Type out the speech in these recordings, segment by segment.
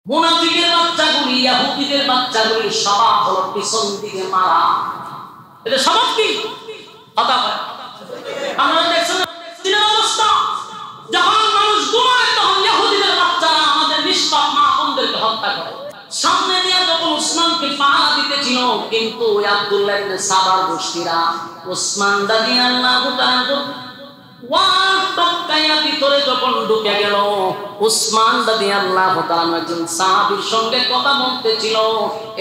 মুনাফিকের বাচ্চাগুলি, ইহুদিদের বাচ্চাগুলি স্বভাব হলো পিছন দিকে মারা। এটা স্বভাব কি? কথা বলে আমরা দেখছেন দিনের অবস্থা, যখন মানুষ ঘুমায় তখন ইহুদিদের বাচ্চারা আমাদের নিষ্পাপ মা বোনদেরকে হত্যা করে। সামনে দিয়ে যখন উসমানকে পাহারা দিতেছিল, কিন্তু আব্দুল্লাহ ইবনে সাবার গোষ্ঠীরা উসমান রাদিয়াল্লাহু তাআলা ওয়াল টপকাইয়া ভিতরে যখন ঢুকে গেল, উসমান রাদিয়াল্লাহু তাআলা একজন সাহাবীর সঙ্গে কথা বলতেছিল।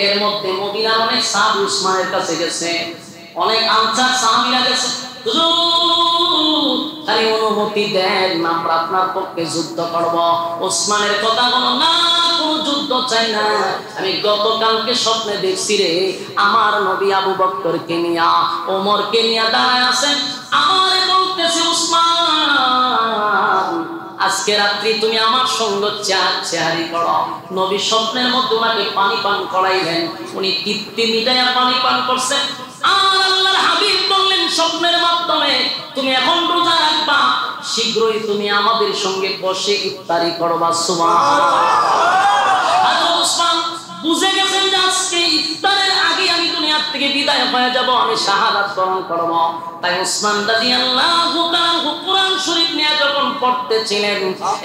এর মধ্যে মদিনার অনেক সাহাবী উসমানের কাছে গেছে, অনেক আনসার সাহাবীরা গেছে, হুজুর খালি অনুমতি দেন, আমরা আপনার পক্ষে যুদ্ধ করব। ওসমানের কথা বলো না, কোন যুদ্ধ চাই না, আমি গতকালকে স্বপ্নে দেখছি রে, আমার নবী আবু বকরকে নিয়া ওমরকে নিয়া দাঁড়ায় আছেন, আমারে বলতেছে উসমান আজকে রাত্রি তুমি আমার সঙ্গে চেহারি করো। নবী স্বপ্নের মধ্যে ওনাকে পানি পান করাইলেন, উনি তৃপ্তি মিটাইয়া পানি পান করছেন। আর আল্লাহর হাবিব বললেন স্বপ্নের মাধ্যমে, তুমি এখন রোজা রাখবা, শীঘ্রই তুমি আমাদের সঙ্গে বসে ইফতারি করবা। সুবহানাল্লাহ। হযরত উসমান বুঝে গেছেন যে আজকে ইফতারের আগে আমি দুনিয়া থেকে বিদায় হয়ে যাব, আমি শাহাদাত বরণ করব। তাই উসমান রাদিয়াল্লাহু তাআলা কুরআন শরীফ নিয়ে যখন পড়তেছিলেন,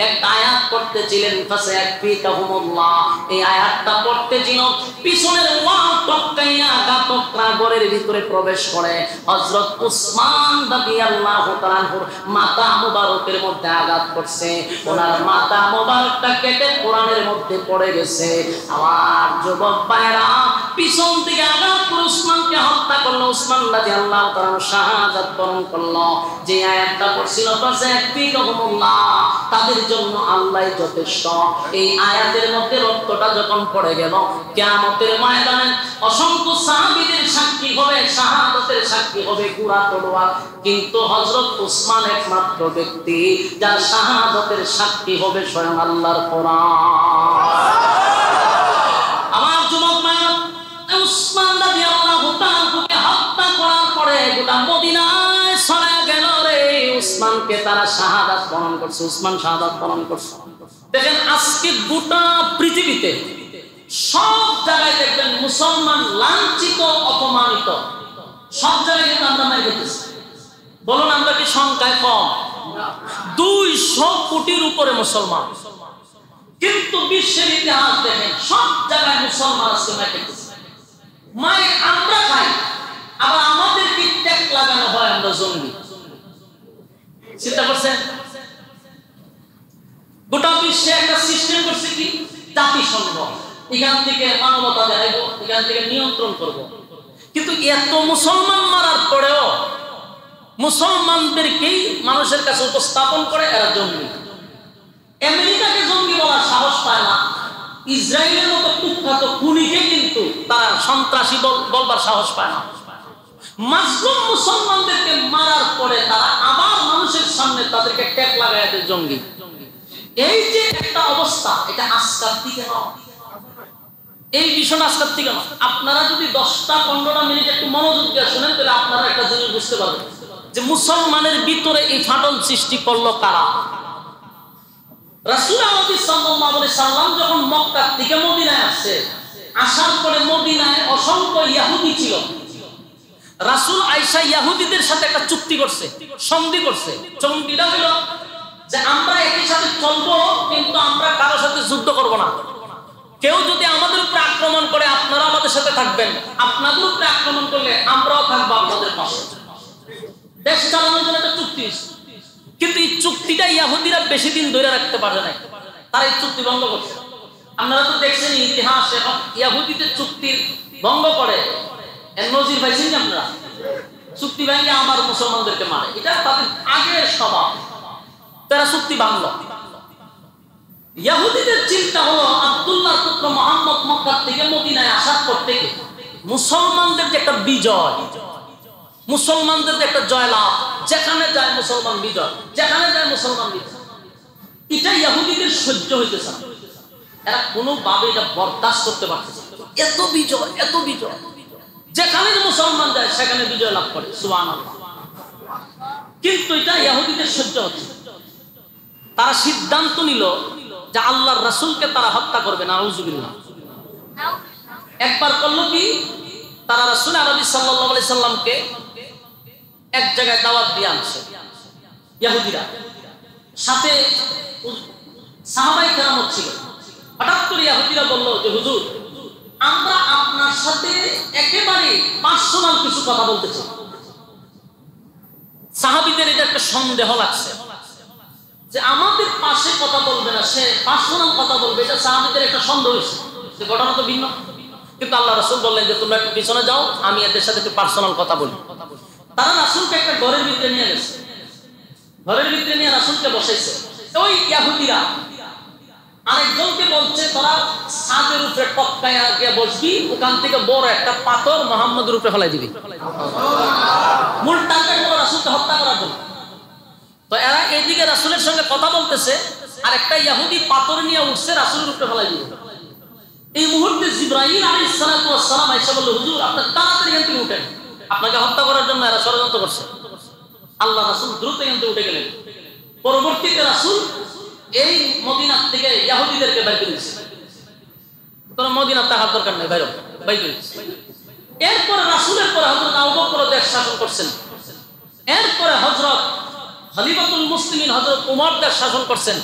একটা আয়াত পড়তেছিলেন, ফাসায়াকফিকাহুমুল্লাহ, এই আয়াতটা পড়তেছিল, পিছনের ওয়াল টপকাইয়া ঘাতকরা ঘরের ভিতরে প্রবেশ করে হযরত উসমান রাদিয়াল্লাহু তাআলার মাথা মুবারকের মধ্যে আঘাত করছে, ওনার মাথা মুবারকটা কেটে কোরআনের মধ্যে পড়ে গেছে। আমার যুবক ভাইরা, পিছন থেকে আঘাত করে উসমানকে হত্যা করলো, উসমান রাদিয়াল্লাহু তাআলা শাহাদাত বরণ করলো। যে আয়াতটা পড়ছিল ফাসায়াকফিকাহুমুল্লাহ, তাদের জন্য আল্লাহই যথেষ্ট, এই আয়াতের মধ্যে রক্তটা যখন পড়ে গেল, কিয়ামতের ময়দানে অসংখ্য সাহাবীদের সাক্ষী হবে, শাহাদাতের সাক্ষী হবে গুড়া তলোয়ার, কিন্তু হযরত উসমান একমাত্র ব্যক্তি যার শাহাদাতের সাক্ষী হবে স্বয়ং আল্লাহর কোরআন। আমার যুবক ভাইরা, উসমান রাদিয়াল্লাহু তাআলাকে হত্যা করার পরে গোটা মদিনায় ছড়িয়ে গেল রে, উসমানকে তারা শাহাদাত বরণ করছে, উসমান শাহাদাত বরণ করছে। দেখেন আজকে গোটা পৃথিবীতে সব জায়গায় দেখবেন মুসলমান লাঞ্ছিত, অপমানিত, সব জায়গায় কিন্তু আমরা মাই দেখতেছি। বলুন আমরা কি সংখ্যায় কম? 200 কোটির উপরে মুসলমান, কিন্তু বিশ্বের ইতিহাস দেখেন সব জায়গায় মুসলমান আজকে মাই দেখতেছি। মাই আমরা খাই, আবার আমাদেরকে ট্যাগ লাগানো হয়, আমরা জঙ্গি। চিন্তা করছেন? গোটা বিশ্বে একটা সিস্টেম করছে কি, জাতিসংঘ, এখান থেকে মানবতা দেখাইবো, এখান থেকে নিয়ন্ত্রণ করব। কিন্তু এত মুসলমান মারার পরেও মুসলমানদেরকেই মানুষের কাছে উপস্থাপন করে এরা জঙ্গি। আমেরিকাকে জঙ্গি বলার সাহস পায় না, ইসরায়েলের মতো কুখ্যাত খুনিকে কিন্তু তারা সন্ত্রাসী বলবার সাহস পায় না। মাজলুম মুসলমানদেরকে মারার পরে তারা আবার মানুষের সামনে তাদেরকে ট্যাগ লাগায় দেয় জঙ্গি। এই যে একটা অবস্থা, এটা আজকাল থেকে নয়, এই বিষয়টা আজকাল থেকে নয়। আপনারা যদি 10-15 মিনিট একটু মনোযোগ দিয়ে শুনেন, তাহলে আপনারা একটা জিনিস বুঝতে পারবেন যে মুসলমানের ভিতরে এই ফাটল সৃষ্টি করলো কারা। রাসূল সাল্লাল্লাহু আলাইহি সাল্লাম যখন মক্কা থেকে মদিনায় আসছে, আসার পরে মদিনায় অসংখ্য ইহুদি ছিল। রাসূল আয়েশা ইহুদিদের সাথে একটা চুক্তি করছে, সন্ধি করছে। চুক্তিটা হলো যে আমরা একই সাথে চলবো, কিন্তু আমরা কারোর সাথে যুদ্ধ করব না। কেউ যদি আমাদের উপরে আক্রমণ করে আপনারা আমাদের সাথে থাকবেন, আপনাদের উপরে আক্রমণ করলে আমরাও থাকবো আপনাদের পাশে। দেশ চালানোর জন্য একটা চুক্তি। কিন্তু এই চুক্তিটা ইহুদিরা বেশি দিন ধরে রাখতে পারে না, তারা এই চুক্তি ভঙ্গ করছে। আপনারা তো দেখছেন ইতিহাসে ইহুদিদের চুক্তি ভঙ্গ করে এর নজির পাইছেন যে আপনারা, চুক্তি ভাঙে আমার মুসলমানদেরকে মারে, এটা তাদের আগের স্বভাব। তারা চুক্তি ভাঙল। ইহুদিদের চিন্তা হলো আব্দুল্লাহর পুত্র মুহাম্মদ মক্কা থেকে মদিনায় আসার পর থেকে মুসলমানদের যে একটা বিজয়, মুসলমানদের যে একটা জয়লাভ, যেখানে যায় মুসলমান বিজয়, যেখানে যায় মুসলমান বিজয়, এটা ইহুদিদের সহ্য হইতেছে না। এরা কোনোভাবে এটা বরদাস্ত করতে পারতেছে না। এত বিজয়, এত বিজয়, যেখানে মুসলমান যায় সেখানে বিজয় লাভ করে, সুবহানাল্লাহ। কিন্তু এটা ইহুদিদের সহ্য হচ্ছে। তারা সিদ্ধান্ত নিল যে আল্লাহর রাসূলকে তারা হত্যা করবে, নাউযুবিল্লাহ। একবার করলো কি, তারা রাসূল আরবি সাল্লাল্লাহু আলাইহি সাল্লামকে এক জায়গায় দাওয়াত দিয়ে আনছে ইহুদিরা, সাথে সাহাবায়ে কেরাম ছিল। হঠাৎ করে ইহুদিরা বলল যে হুজুর, আমরা আপনার সাথে একেবারে পার্সোনাল কিছু কথা বলতে চাই। সাহাবীদের এটা একটা সন্দেহ লাগছে যে আমাদের পাশে কথা বলবে না, সে পার্সোনাল কথা বলবে, এটা সাহাবীদের একটা সন্দেহ হয়েছে যে ঘটনা তো ভিন্ন। কিন্তু আল্লাহ রাসূল বললেন যে তোমরা একটু পিছনে যাও, আমি এদের সাথে একটু পার্সোনাল কথা বলি। তারা রাসূলকে একটা ঘরের ভিতরে নিয়ে গেছে, ঘরের ভিতরে নিয়ে রাসূলকে বসাইছে। ওই ইহুদিরা আরেকজনকে বলছে তোরা ছাদের উপরে টপকায় গিয়ে বসবি, ওখান থেকে বড় একটা পাথর মুহাম্মদের উপরে ফেলাই দিবি, মূল টার্গেট হলো রাসূলকে হত্যা করার জন্য। তো এরা এইদিকে রাসূলের সঙ্গে কথা বলতেছে, আর একটা ইহুদি পাথর নিয়ে উঠছে রাসূলের উপরে ফেলাই দিবে। এই মুহূর্তে জিবরাইল আলাইহিস সালাতু ওয়াস সালাম আয়েশা বলল, হুজুর আপনারা তাড়াতাড়ি এখান থেকে উঠেন, আপনাকে হত্যা করার জন্য এরা ষড়যন্ত্র করছে। আল্লাহ রাসূল দ্রুত এখান থেকে উঠে গেলেন। পরবর্তীতে রাসূল এই মদিনা থেকে ইহুদিদেরকে বের করে দিয়েছে, তোরা মদিনা থাকার দরকার নেই, বাইরে বের করে দিয়েছে। এরপরে রাসূলের পরে হযরত আবু বকর দেশ শাসন করছেন, এরপরে হযরত খলিফাতুল মুসলিমিন হযরত ওমর দেশ শাসন করছেন।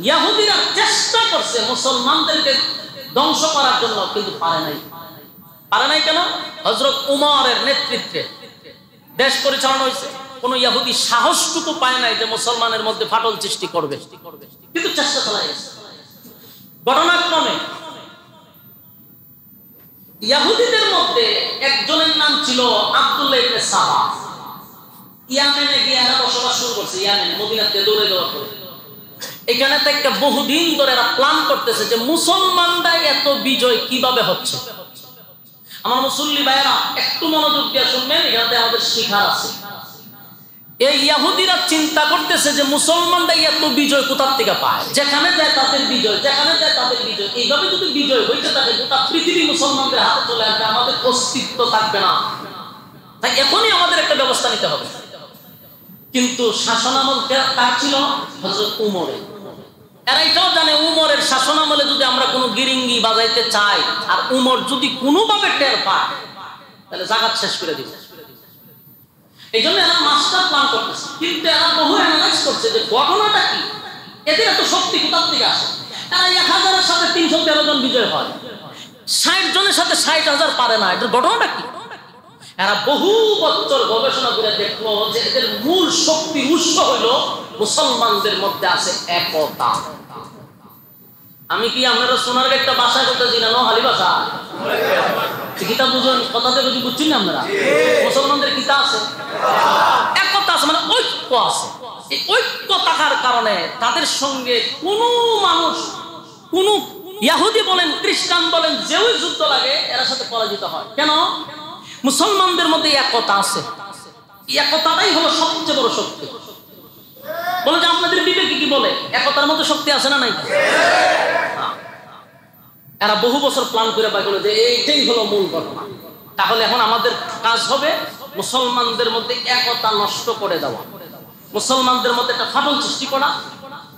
ইহুদিরা চেষ্টা করছে মুসলমানদেরকে ধ্বংস করার জন্য, কিন্তু পারে নাই। পারে নাই কেন? হযরত ওমরের নেতৃত্বে দেশ পরিচালনা হয়েছে, কোন ইহুদি সাহসটুকু পায় নাই যে মুসলমানের মধ্যে ফাটল সৃষ্টি করবে, কিন্তু চেষ্টা চালায় গেছে। ঘটনাক্রমে ইহুদিদের মধ্যে একজনের নাম ছিল আব্দুল্লাহ ইবনে সাবা। ইয়ামেনে গিয়ে এরা বসবাস শুরু করছে, ইয়ামেনে মদিনাতে দৌড়ে যাওয়ার পরে। এখানে থেকে বহুদিন ধরে এরা প্ল্যান করতেছে যে মুসলমানরা এত বিজয় কিভাবে হচ্ছে। আমার মুসল্লি ভাইয়েরা একটু মনোযোগ দিয়ে শুনবেন, এখানে আমাদের শিখার আছে। এই ইহুদিরা চিন্তা করতেছে যে মুসলমানরা এত বিজয় কোথা থেকে পায়, যেখানে যায় তাদের বিজয়, যেখানে যায় তাদের বিজয়। এইভাবে যদি বিজয় হইতে থাকে গোটা পৃথিবী মুসলমানদের হাতে চলে আসবে, আমাদের অস্তিত্ব থাকবে না। তাই এখনই আমাদের একটা ব্যবস্থা নিতে হবে। কিন্তু শাসনামল কার ছিল? হযরত উমরের। এরা এটাও জানে উমরের শাসনামলে যদি আমরা কোনো গিরিঙ্গি বাজাইতে চাই আর উমর যদি কোনোভাবে টের পায়, তাহলে জাকাত শেষ করে দিবে। এই জন্য এরা মাস্টার প্ল্যান করতেছে, কিন্তু এরা বহু অ্যানালাইজ করছে যে ঘটনাটা কি, এদের এত শক্তি কোথা থেকে আসে। এরা 1000-এর সাথে 313 জন বিজয় হয়, 60 জনের সাথে 60,000 পারে না, এটার ঘটনাটা কি? এরা বহু বছর গবেষণা করে দেখলো যে এদের মূল শক্তির উৎস হইল মুসলমানদের মধ্যে আছে একতা। আমি কি আপনারা সোনার একটা ভাষায় করতেছি না, নোহালি ভাষা কিতাব বুঝুন, কথাতে বুঝি বুঝছেন না আপনারা? মুসলমানদের কিতাব আছে, একতা আছে, মানে ঐক্য আছে। এই ঐক্য থাকার কারণে তাদের সঙ্গে কোনো মানুষ, কোন ইহুদি বলেন খ্রিস্টান বলেন, যেই যুদ্ধ লাগে এর সাথে পরাজিত হয়। কেন? মুসলমানদের মধ্যে একতা আছে। একতাটাই হলো সবচেয়ে বড় শক্তি। বলে যে আপনাদের বিবেকে কি বলে, একতার মধ্যে শক্তি আছে না নাই? এরা বহু বছর প্ল্যান করে পাইলো যে এইটাই হলো মূল ঘটনা। তাহলে এখন আমাদের কাজ হবে মুসলমানদের মধ্যে একতা নষ্ট করে দেওয়া, মুসলমানদের মধ্যে একটা ফাটল সৃষ্টি করা।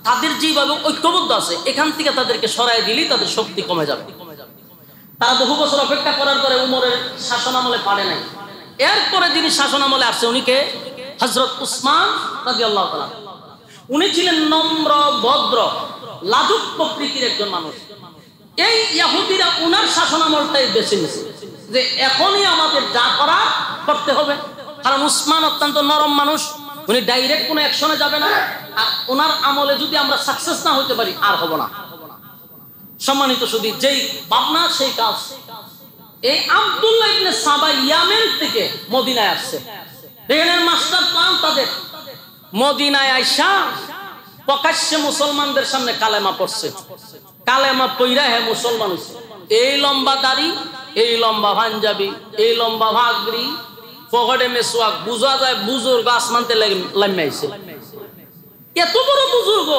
তাদের যেভাবে ঐক্যবদ্ধ আছে এখান থেকে তাদেরকে সরাই দিলেই তাদের শক্তি কমে যাবে। তারা বহু বছর অপেক্ষা করার পরে উমরের শাসনামলে পারে নাই। এরপরে যিনি শাসনামলে আসছে উনি কে? হযরত উসমান রাদিয়াল্লাহু তাআলা। উনি ছিলেন নম্র, ভদ্র, লাজুক প্রকৃতির একজন মানুষ। এই ইহুদিরা উনার শাসনামলটাই বেছে নিয়েছে যে এখনই আমাদের যা করা করতে হবে, কারণ উসমান অত্যন্ত নরম মানুষ, উনি ডাইরেক্ট কোনো অ্যাকশনে যাবে না। আর ওনার আমলে যদি আমরা সাকসেস না হতে পারি আর হব না। সম্মানিত শুধু যেই ভাবনা সেই কাজ। এই আব্দুল্লাহ ইবনে সাবা ইয়ামেন থেকে মদিনায় আসছে, এখানের মাস্টার প্ল্যান তাদের। মদিনায় আইসা প্রকাশ্যে মুসলমানদের সামনে কালেমা পড়ছে, কালেমা পইরা হে মুসলমান হইছে। এই লম্বা দাড়ি, এই লম্বা পাঞ্জাবি, এই লম্বা ভাগরি, পকেটে মেসওয়াক, বুঝা যায় বুজুর্গ আসমানতে লাইমাইছে। এত বড় বুজুর্গ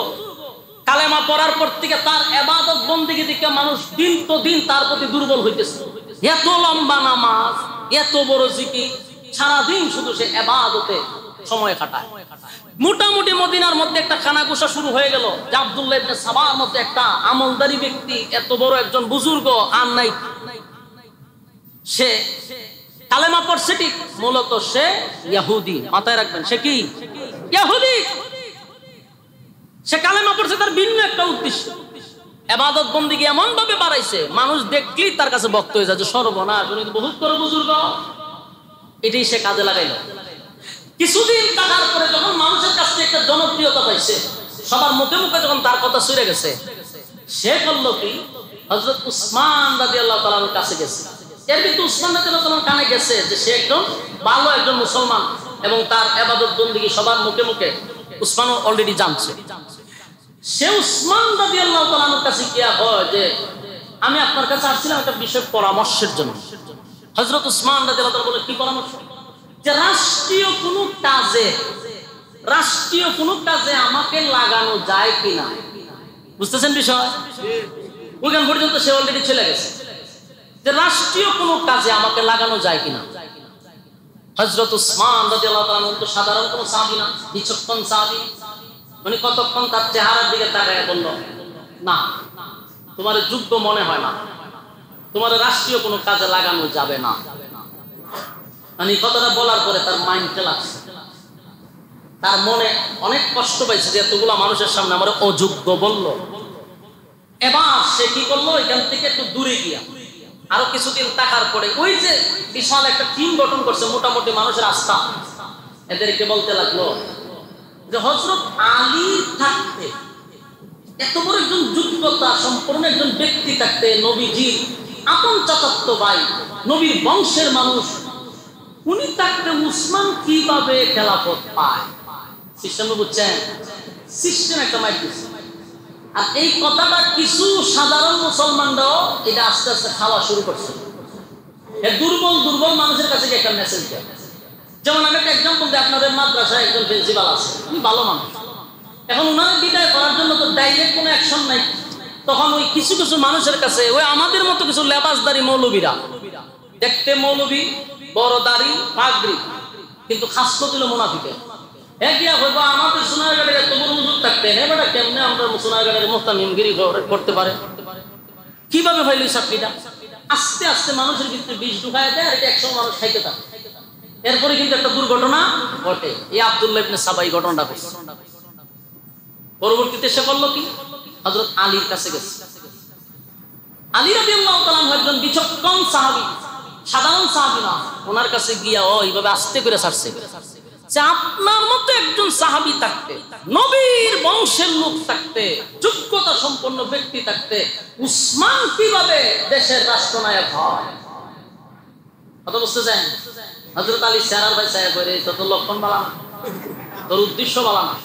কালেমা পড়ার পর থেকে তার ইবাদত বন্দেগী দেখে মানুষ দিন তো দিন তার প্রতি দুর্বল হইতেছে। এত লম্বা নামাজ, এত বড় জিকির, সারাদিন শুধু সে ইবাদতে সময় কাটায়। মোটামুটি মদিনার মধ্যে একটা কানাঘুষা শুরু হয়ে গেল যে আব্দুল্লাহ ইবনে সাবার মতো একটা আমলদারি ব্যক্তি, এত বড় একজন বুজুর্গ আর নাই। সে কালেমা পড়ছে ঠিক, মূলত সে ইহুদি। মাথায় রাখবেন, সে কি ইহুদি। সে কালেমা পড়ছে তার ভিন্ন একটা উদ্দেশ্য। ইবাদত বন্দেগী এমন ভাবে বাড়াইছে, মানুষ দেখলেই তার কাছে ভক্ত হয়ে যায় যে সর্বনাশ, উনি তো বহুত বড় বুজুর্গ। এটাই সে কাজে লাগাইল। কিছুদিন কাটার পরে যখন মানুষের কাছ থেকে একটা জনপ্রিয়তা পাইছে, সবার মুখে মুখে যখন তার কথা ছড়ে গেছে, সে করলো কি, হযরত উসমান রাদিয়াল্লাহু তাআলার কাছে গেছে। এর ভিতরে উসমান রাদিয়াল্লাহু তাআলার কানে গেছে যে সে একজন ভালো একজন মুসলমান এবং তার ইবাদত বন্দেগী সবার মুখে মুখে উসমানও অলরেডি জানছে। সে উসমান রাদিয়াল্লাহু তাআলার কাছে গিয়া কয় যে আমি আপনার কাছে আসছিলাম একটা বিষয় পরামর্শের জন্য। হযরত উসমান রাদিয়াল্লাহু তাআলা বলে, কি পরামর্শ? যে রাষ্ট্রীয় কোনো কাজে আমাকে লাগানো যায় কিনা। বুঝতেছেন বিষয়? ওইখান পর্যন্ত সে অলরেডি চলে গেছে যে রাষ্ট্রীয় কোনো কাজে আমাকে লাগানো যায় কিনা। হযরত উসমান রাদিয়াল্লাহু তাআলা তো সাধারণ কোনো সাহাবী না, বিচক্ষণ সাহাবী। মানে কতক্ষণ তার চেহারার দিকে তাকায় বলল, না, তোমার যোগ্য মনে হয় না, তোমার রাষ্ট্রীয় কোনো কাজে লাগানো যাবে না। মানে কথাটা বলার পরে তার মাইন্ডে লাগছে, তার মনে অনেক কষ্ট পাইছে যে এতগুলা মানুষের সামনে আমার অযোগ্য বলল। এবার সে কি করলো, এখান থেকে একটু দূরে গিয়া আরো কিছুদিন থাকার পরে ওই যে বিশাল একটা টিম গঠন করছে মোটামুটি মানুষের আস্থা, এদেরকে বলতে লাগলো যে হযরত আলী থাকতে, এত বড় একজন যোগ্যতা সম্পন্ন একজন ব্যক্তি থাকতে, নবীজির আপন চাচাতো ভাই, নবীর বংশের মানুষ, উনি থাকতে উসমান কিভাবে খেলাফত পায়? সিস্টেম বুঝছেন? সিস্টেম একটা মাইক দিচ্ছে। আর এই কথাটা কিছু সাধারণ মুসলমানরাও এটা আস্তে আস্তে খাওয়া শুরু করছে। দুর্বল মানুষের কাছে একটা মেসেজ দেয়। যেমন আমি একটা এক্সাম্পল দিই, আপনাদের মাদ্রাসায় একজন প্রিন্সিপাল আছে, উনি ভালো মানুষ। এখন উনার বিদায় করার জন্য তো ডাইরেক্ট কোনো অ্যাকশন নাই। তখন ওই কিছু কিছু মানুষের কাছে ওই আমাদের মতো কিছু লেবাসদারি মৌলবীরা, দেখতে মৌলবী, বড় দাড়ি, পাগড়ি, কিন্তু খাসলত হলো মুনাফিকের। গিয়া হইবা আমাদের সোনারগাঁড়ের এত বড় হুজুর থাকতে, হ্যাঁ বেটা কেমনে আমরা সোনারগাঁড়ের মুস্তামিমগিরি করতে পারে? কিভাবে হইল এই চাকরিটা? আস্তে আস্তে মানুষের ভিতরে বিষ ঢুকায় দেয়, আর এটা 100 মানুষ খাইতে থাকে। এরপরে কিন্তু একটা দুর্ঘটনা ঘটে। এই আব্দুল্লাহ ইবনে সাবা এই ঘটনাটা ঘটে। পরবর্তীতে সে বলল কি, হযরত আলীর কাছে গেছে। আলী রাদিয়াল্লাহু তাআলা একজন বিচক্ষণ সাহাবী, সাধারণ সাহাবী না। ওনার কাছে গিয়া এইভাবে আস্তে করে ছাড়ছে যে আপনার মতো একজন সাহাবী থাকতে, নবীর বংশের লোক থাকতে, যোগ্যতা সম্পন্ন ব্যক্তি থাকতে উসমান কিভাবে দেশের রাষ্ট্রনায়ক হয়? কথা বুঝতে চান? হযরত আলী সারার ভাই সাহেব বলে, তত লক্ষণ বালা না, তোর উদ্দেশ্য বালা না।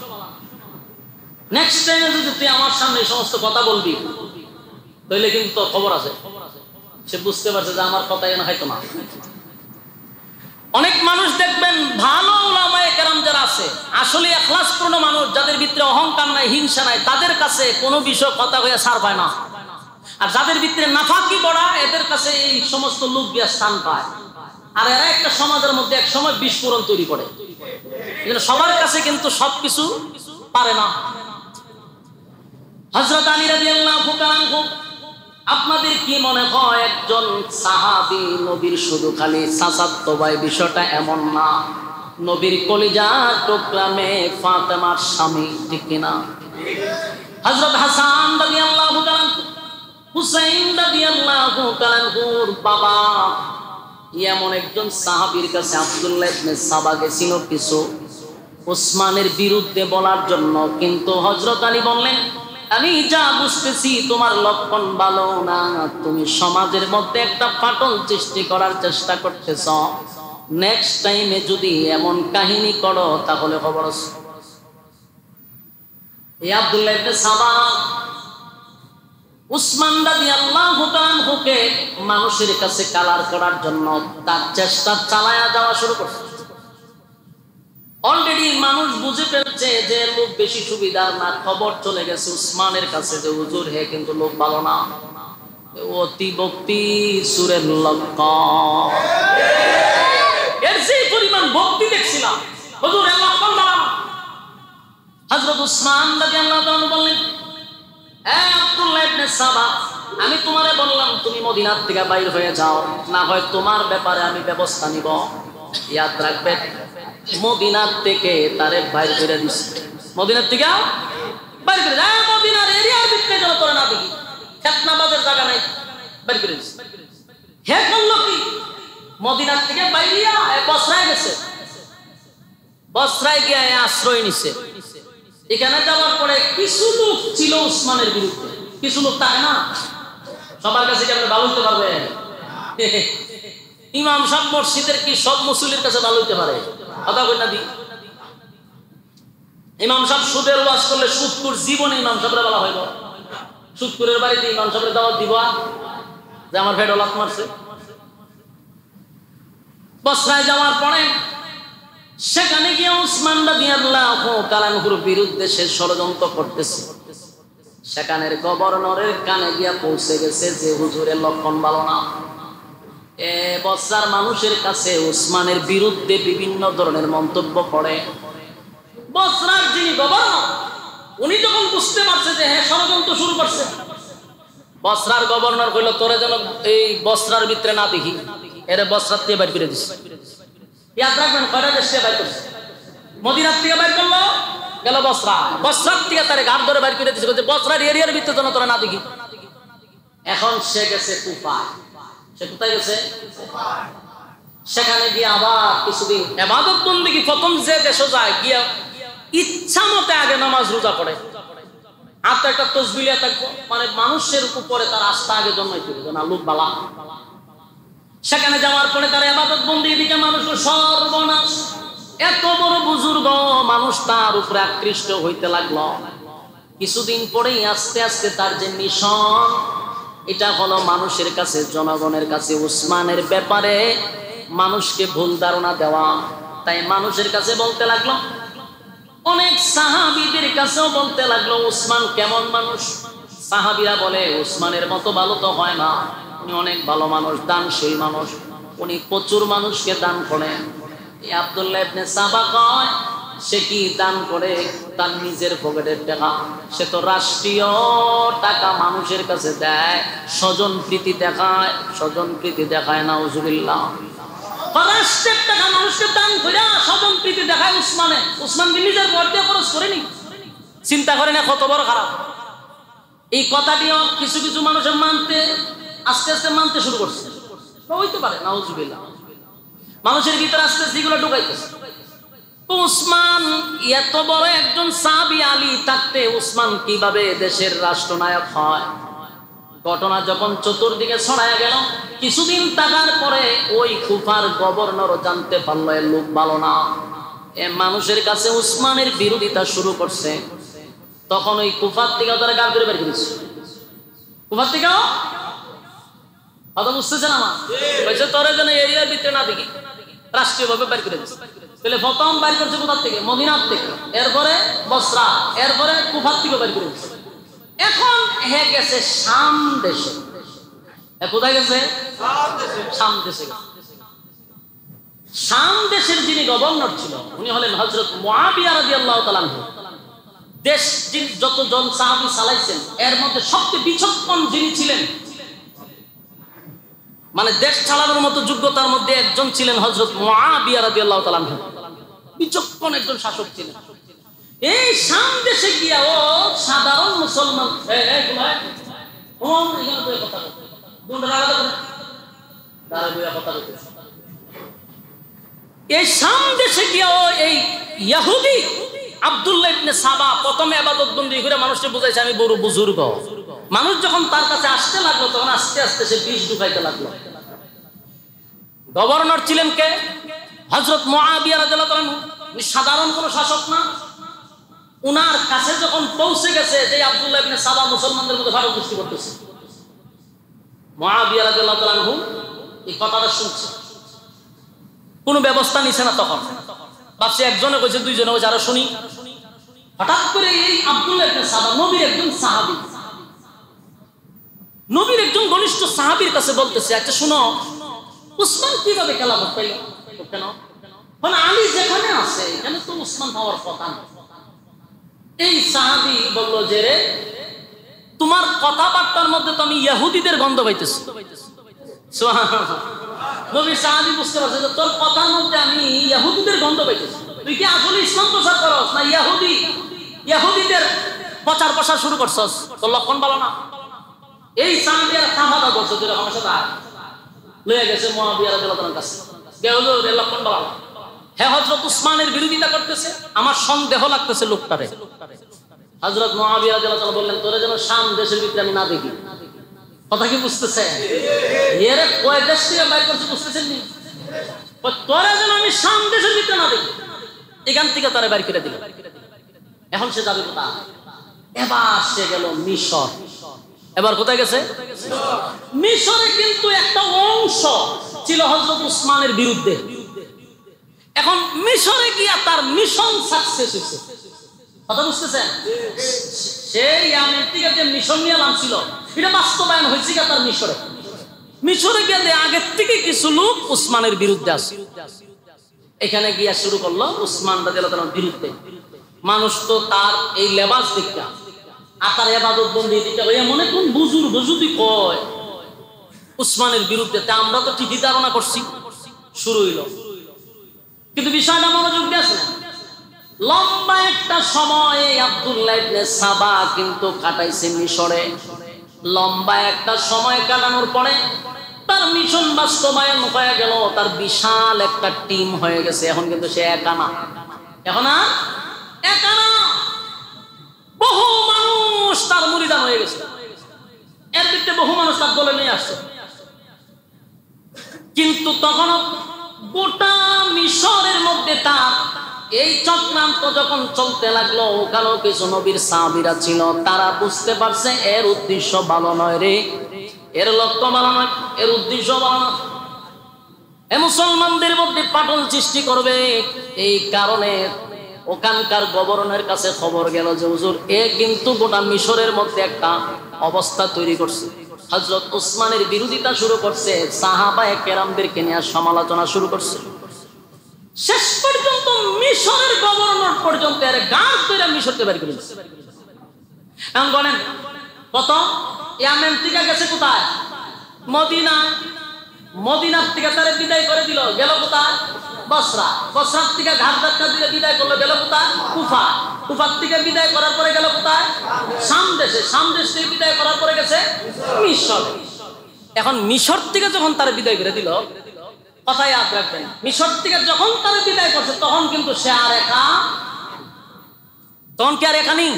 নেক্সট টাইমে যদি তুই আমার সামনে এই সমস্ত কথা বলবি, তাহলে কিন্তু তোর খবর আছে। সে বুঝতে পারছে যে আমার কথা এনে হয়তো না। অনেক মানুষ দেখবেন ভালো উলামায়ে কেরাম যারা আছে, আসলে ইখলাসপূর্ণ মানুষ, যাদের ভিতরে অহংকার নাই, হিংসা নাই, তাদের কাছে কোনো বিষয় কথা হয়ে ছাড় পায় না। আর যাদের ভিতরে নাফাকি করা, এদের কাছে এই সমস্ত লোক গিয়া স্থান পায়। আর এরা একটা সমাজের মধ্যে এক সময় বিস্ফোরণ তৈরি করে। সবার কাছে কিন্তু সবকিছু পারে না। হযরত আলী রাদিয়াল্লাহু তাআলা, আপনাদের কি মনে হয় একজন সাহাবী নবীর শুধু খালি চাচাতো ভাই? বিষয়টা এমন না। নবীর কলিজার টুকরা মেয়ে ফাতেমার স্বামী, ঠিক কিনা? হযরত হাসান রাদিয়াল্লাহু তাআলা, হুসাইন রাদিয়াল্লাহু তাআলার বাবা, এমন একজন সাহাবীর কাছে আব্দুল্লাহ ইবনে সাবা গেছিল কিছু উসমানের বিরুদ্ধে বলার জন্য। কিন্তু হযরত আলী বললেন, আমি যা বুঝতেছি তোমার লক্ষণ ভালো না, তুমি সমাজের মধ্যে একটা ফাটল সৃষ্টি করার চেষ্টা করতেছ। নেক্সট টাইমে যদি এমন কাহিনী করো তাহলে খবর আছে। এই আব্দুল্লাহ ইবনে সাবা উসমান রাদিয়াল্লাহু তাআলাকে মানুষের কাছে কালার করার জন্য তার চেষ্টা চালায়া যাওয়া শুরু করছে। অলরেডি মানুষ বুঝে ফেলছে যে লোক বেশি সুবিধার না। খবর চলে গেছে উসমানের কাছে যে হুজুর হে কিন্তু লোক ভালো না, অতি ভক্তি সুরের লক্ষণ। এর যে পরিমাণ ভক্তি দেখছিলাম, হুজুর এ লক্ষণ বাড়ান। হযরত উসমান রাদিয়াল্লাহু তাআলা বললেন, এ আব্দুল্লাহ ইবনে সাবা, আমি তোমারে বললাম তুমি মদিনার থেকে বাইর হয়ে যাও, না হয় তোমার ব্যাপারে আমি ব্যবস্থা নিব। ইয়াদ রাখবেন, মদিনার থেকে তারে বাইর করে দিছে। মদিনার থেকে বাইর করে যায়, মদিনার এরিয়ার ভিতরে যেন তোরা না দেখি, ফিতনাবাজের জায়গা নাই, বাইর করে দিছে। হে করলো কি, মদিনার থেকে বাইরিয়া বসরায় গেছে। বসরায় গিয়ে আশ্রয় নিছে। এখানে যাওয়ার পরে কিছু লোক ছিল উসমানের বিরুদ্ধে, কিছু লোক থাকে না, সবার কাছে কি আপনি ভালো হইতে পারবে? ইমাম সাহেব মসজিদের কি সব মুসল্লির কাছে ভালো হইতে পারে? কথা কই না দি। ইমাম সাহেব সুদের ওয়াজ করলে সুদকুর জীবনে ইমাম সাহেবরা বলা হইল, সুদকুরের বাড়িতে ইমাম সাহেবের দাওয়াত দিব যে আমার ভেড় লাত মারছে। বসরায় যাওয়ার পরে সেখানে গিয়ে উসমান রাদিয়াল্লাহু তাআলার বিরুদ্ধে সে ষড়যন্ত্র করতেছে। সেখানের গভর্নরের কানে গিয়া পৌঁছে গেছে যে হুজুরের লক্ষণ ভালো না। বসরার মানুষের কাছে উসমানের বিরুদ্ধে বিভিন্ন ধরনের মন্তব্য করে। বসরার যিনি গভর্নর, উনি যখন বুঝতে পারছে যে হ্যাঁ ষড়যন্ত্র শুরু করছে, বসরার গভর্নর কইল তোরে যেন এই বসরার ভিতরে না দেখি, এর বসরার থেকে বাইর করে দিছে। ইয়াদ রাখবেন, কয়টা দেশ থেকে বাইর করছে? মদিনার থেকে বাইর করলো, গেল বসরা, বসরার থেকে তারে ঘাট ধরে বাইর করে দিছে, বলছে বসরার এরিয়ার ভিতরে যেন তোরা না দেখি। এখন সে গেছে কুফায়। সে কোথায় গেছে? সেখানে গিয়ে আবার কিছুদিন ইবাদত বন্দেগী, প্রথম যে দেশে যায় গিয়া ইচ্ছা মতে আগে নামাজ রোজা পড়ে, হাতে একটা তসবিলিয়া থাকবো, মানে মানুষের উপরে তার আস্থা আগে জন্মাইতে হবে না, লোক বালা। সেখানে যাওয়ার পরে তার ইবাদত বন্দেগী দিকে মানুষের সর্বনাশ। এত বড় বুজুর্গ মানুষ তার উপরে আকৃষ্ট হইতে লাগলো। কিছুদিন পরেই আস্তে আস্তে তার যে মিশন, এটা হলো মানুষের কাছে, জনগণের কাছে উসমানের ব্যাপারে মানুষকে ভুল ধারণা দেওয়া। তাই মানুষের কাছে বলতে লাগলো, অনেক সাহাবীদের কাছেও বলতে লাগলো উসমান কেমন মানুষ। সাহাবীরা বলে উসমানের মতো ভালো তো হয় না, উনি অনেক ভালো মানুষ, দানশীল মানুষ, উনি প্রচুর মানুষকে দান করেন। এই আব্দুল্লাহ ইবনে সাবা কয়, সে কি দান করে? তার নিজের পকেটের টাকা। সে তো রাষ্ট্রীয় টাকা মানুষের কাছে দেয়, স্বজন প্রীতি দেখায়, স্বজন প্রীতি দেখায় না নাউজুবিল্লাহ। রাষ্ট্রের টাকা মানুষকে দান করে স্বজন প্রীতি দেখায় উসমানে। উসমান কি নিজের ঘর দিয়ে খরচ করেনি? চিন্তা করে না কত বড় খারাপ। এই কথাটিও কিছু কিছু মানুষের মানতে আস্তে আস্তে মানতে শুরু করছে। হইতে পারে নাউজুবিল্লাহ, মানুষের ভিতরে আস্তে আস্তে এগুলো ঢুকাইতেছে। উসমান এত বড় একজন সাহাবী আলী থাকতে উসমান কিভাবে দেশের রাষ্ট্রনায়ক হয়? ঘটনা যখন চতুর্দিকে ছড়ায় গেল, কিছুদিন থাকার পরে ওই কুফার গভর্নরও জানতে পারলো এর লোক ভালো না, এ মানুষের কাছে উসমানের বিরোধিতা শুরু করছে। তখন ওই কুফার থেকে তারা গাল করে বের করেছে। কুফার থেকে কথা বুঝতেছেন আমার? বলছে তোরা যেন এরিয়ার ভিতরে না দেখি, রাষ্ট্রীয়ভাবে বের করে দিচ্ছে। তাহলে প্রথম বাইর করছে কোথার থেকে? মদিনার থেকে, এরপরে বসরা, এরপরে কুফার থেকে বের করে দিচ্ছে। এখন হে গেছে শাম দেশে। কোথায় গেছে? শাম দেশে। শাম দেশের যিনি গভর্নর ছিল উনি হলেন হযরত মুআবিয়া রাদিয়াল্লাহু তাআলা আনহু। দেশ যতজন সাহাবী চালাইছেন এর মধ্যে সবচেয়ে বিচক্ষণ যিনি ছিলেন, মানে দেশ চালানোর মতো যোগ্যতার মধ্যে একজন ছিলেন হযরত মুআবিয়া রাদিয়াল্লাহু তাআলা আনহু। বিচক্ষণ একজন শাসক ছিলেন। এই শাম দেশে গিয়া ও সাধারণ মুসলমান, এই শাম দেশে গিয়া ও এই ইহুদি আব্দুল্লাহ ইবনে সাবা প্রথমে ইবাদত বন্দি করে মানুষকে বুঝাইছে আমি বড় বুজুর্গ। মানুষ যখন তার কাছে আসতে লাগলো তখন আস্তে আস্তে সে বিষ ঢুকাইতে লাগলো। গভর্নর ছিলেন কে? হযরত মুআবিয়া রাদিয়াল্লাহু তাআলা আনহু। সাধারণ কোনো শাসক না। উনার কাছে যখন পৌঁছে গেছে যে আব্দুল্লাহ ইবনে সাবা মুসলমানদের মধ্যে ভালো সৃষ্টি করতেছে, মুআবিয়া রাদিয়াল্লাহু তাআলা আনহু এই কথাটা শুনছে, কোনো ব্যবস্থা নিছে না। তখন ভাবছে একজনে কইছে, দুইজনে কইছে, আরো শুনি। হঠাৎ করে এই আব্দুল্লাহ ইবনে সাবা নবীর একজন সাহাবী, নবীর একজন ঘনিষ্ঠ সাহাবীর কাছে বলতেছে, আচ্ছা শুনো, উসমান কিভাবে খেলাফত পাইল? কেন? আলী যেখানে আছে এখানে তো উসমান হওয়ার কথা না। এই সাহাবী বলল যে রে তোমার কথাবার্তার মধ্যে তো আমি ইহুদিদের গন্ধ পাইতেছি। সুবহানাল্লাহ। নবী সাহাবী বুঝতে পারছে যে তোর কথার মধ্যে আমি ইহুদিদের গন্ধ পাইতেছি। তুই কি আসলে ইসলাম প্রচার করস না ইহুদিদের প্রচার প্রসার শুরু করছস? তোর লক্ষণ ভালো না। এই সাহাবী আর খাওয়া করছে যেরকম আমার সাথে লয়ে গেছে মুআবিয়া রাদিয়াল্লাহু তাআলার কাছে। কেউলো এর লক্ষণ ভালো না। হ্যাঁ হযরত উসমানের বিরোধিতা করতেছে, আমার সন্দেহ লাগতেছে লোকটারে। হযরত মুআবিয়া রাদিয়াল্লাহু তাআলা বললেন তোরে যেন শাম দেশের ভিতরে আমি না দেখি। কথা কি বুঝতেছে? এর কয় দেশ থেকে বাইর করছে বুঝতেছেন নি? তোরে যেন আমি শাম দেশের ভিতরে না দেখি, এখান থেকে তারে বাইর করে দিল। এখন সে যাবে কোথায়? এবার সে গেল মিশর। এবার কোথায় গেছে? মিশরে কিন্তু একটা অংশ ছিল হযরত উসমানের বিরুদ্ধে। এখন মিশরে গিয়া তার মিশন সাকসেস হয়েছে। কথা বুঝতেছেন? সেই ইয়ামেন থেকে যে মিশন নিয়ে নামছিল এটা বাস্তবায়ন হয়েছে তার মিশরে। মিশরে গেলে আগের থেকে কিছু লোক উসমানের বিরুদ্ধে আসে। এখানে গিয়া শুরু করলো উসমান রাদিয়াল্লাহু তাআলার বিরুদ্ধে। মানুষ তো তার এই লেবাস দেখা আতার ইবাদত বন্দি দিতে হইয়া মনে কোন বুজুর্গ যদি কয় উসমানের বিরুদ্ধে, তা আমরা তো ঠিকই ধারণা করছি। শুরু হইল, কিন্তু বিষয়টা মনোযোগ দিয়ে আসে না। লম্বা একটা সময় আব্দুল্লাহ ইবনে সাবা কিন্তু কাটাইছে মিশরে। লম্বা একটা সময় কাটানোর পরে তার মিশন বাস্তবায়ন হয়ে গেল। তার বিশাল একটা টিম হয়ে গেছে। এখন কিন্তু সে একা না। এখন আর একা না, বহু মানুষ তার মুরিদান হয়ে গেছে। এর ভিতরে বহু মানুষ তার দলে নিয়ে আসছে। কিন্তু তখন গোটা মিশরের মধ্যে তার এই চক্রান্ত যখন চলতে লাগলো, ওখানেও কিছু নবীর সাহাবীরা ছিল। তারা বুঝতে পারছে এর উদ্দেশ্য ভালো নয় রে, এর লক্ষ্য ভালো নয়, এর উদ্দেশ্য ভালো নয়। এ মুসলমানদের মধ্যে পাটল সৃষ্টি করবে। এই কারণে ওখানকার গভর্নরের কাছে খবর গেল যে হুজুর এ কিন্তু গোটা মিশরের মধ্যে একটা অবস্থা তৈরি করছে। হযরত উসমানের বিরোধিতা শুরু করছে, সাহাবায়ে কেরামদেরকে নিয়ে সমালোচনা শুরু করছে। শেষ পর্যন্ত মিশরের গভর্নর পর্যন্ত এর গাছ ধরে মিশরকে বের করে দিয়েছে। এখন বলেন কত ইয়ামেন থেকে গেছে কোথায়? মদিনা। মদিনার থেকে তারে বিদায় করে দিল, গেল কোথায়? বসরা। বসরার থেকে ঘাট ধাক্কা দিয়ে বিদায় করলো, গেল কোথায়? কুফা। কুফার থেকে বিদায় করার পরে গেল কোথায়? শাম দেশে। শাম দেশ থেকে বিদায় করার পরে গেছে মিশর। এখন মিশর থেকে যখন তারে বিদায় করে দিল, কথাই ইয়াদ রাখবেন, মিশর থেকে যখন তারে বিদায় করছে তখন কিন্তু সে আর একা। তখন কি আর একা নেই?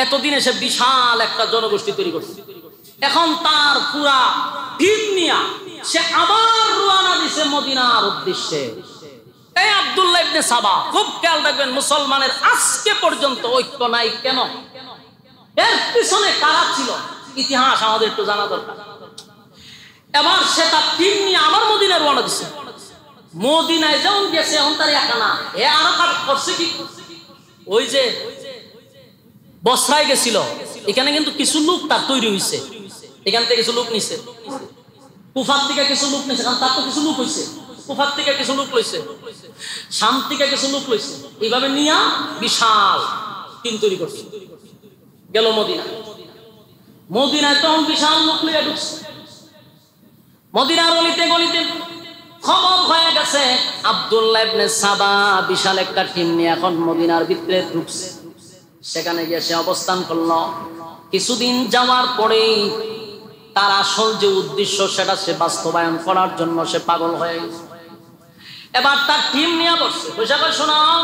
এতদিনে সে বিশাল একটা জনগোষ্ঠী তৈরি করছে। এখন তার পুরা টিম নিয়ে সে আবার রওনা দিছে মদিনার উদ্দেশ্যে। এই আব্দুল্লাহ ইবনে সাবা, খুব খেয়াল রাখবেন, মুসলমানের আজকে পর্যন্ত ঐক্য নাই কেন? এর পিছনে কারা ছিল ইতিহাস আমাদের একটু জানা দরকার। এবার সে তার টিম নিয়ে আবার মদিনায় রওনা দিছে। মদিনায় যখন গেছে এখন তার একা না, এ আরো কাজ করছে কি? ওই যে বসরায় গেছিল, এখানে কিন্তু কিছু লোক তার তৈরি হয়েছে। এখান থেকে কিছু লোক নিছে, কুফার থেকে কিছু লোক নিছে, কারণ তার তো কিছু লোক হয়েছে। কুফার থেকে কিছু লোক লইছে, শাম থেকে কিছু লোক লইছে। এইভাবে নিয়া বিশাল টিম তৈরি করছে। গেল মদিনা। মদিনায় তখন বিশাল লোক লইয়া ঢুকছে। মদিনার গলিতে গলিতে খবর হয়ে গেছে আব্দুল্লাহ ইবনে সাবা বিশাল একটা টিম নিয়ে এখন মদিনার ভিতরে ঢুকছে। সেখানে গিয়ে সে অবস্থান করলো। কিছুদিন যাওয়ার পরেই তার আসল যে উদ্দেশ্য সেটা সে বাস্তবায়ন করার জন্য সে পাগল হয়ে গেছে। এবার তার টিম নিয়ে বসছে। বৈশাখে শোনাও,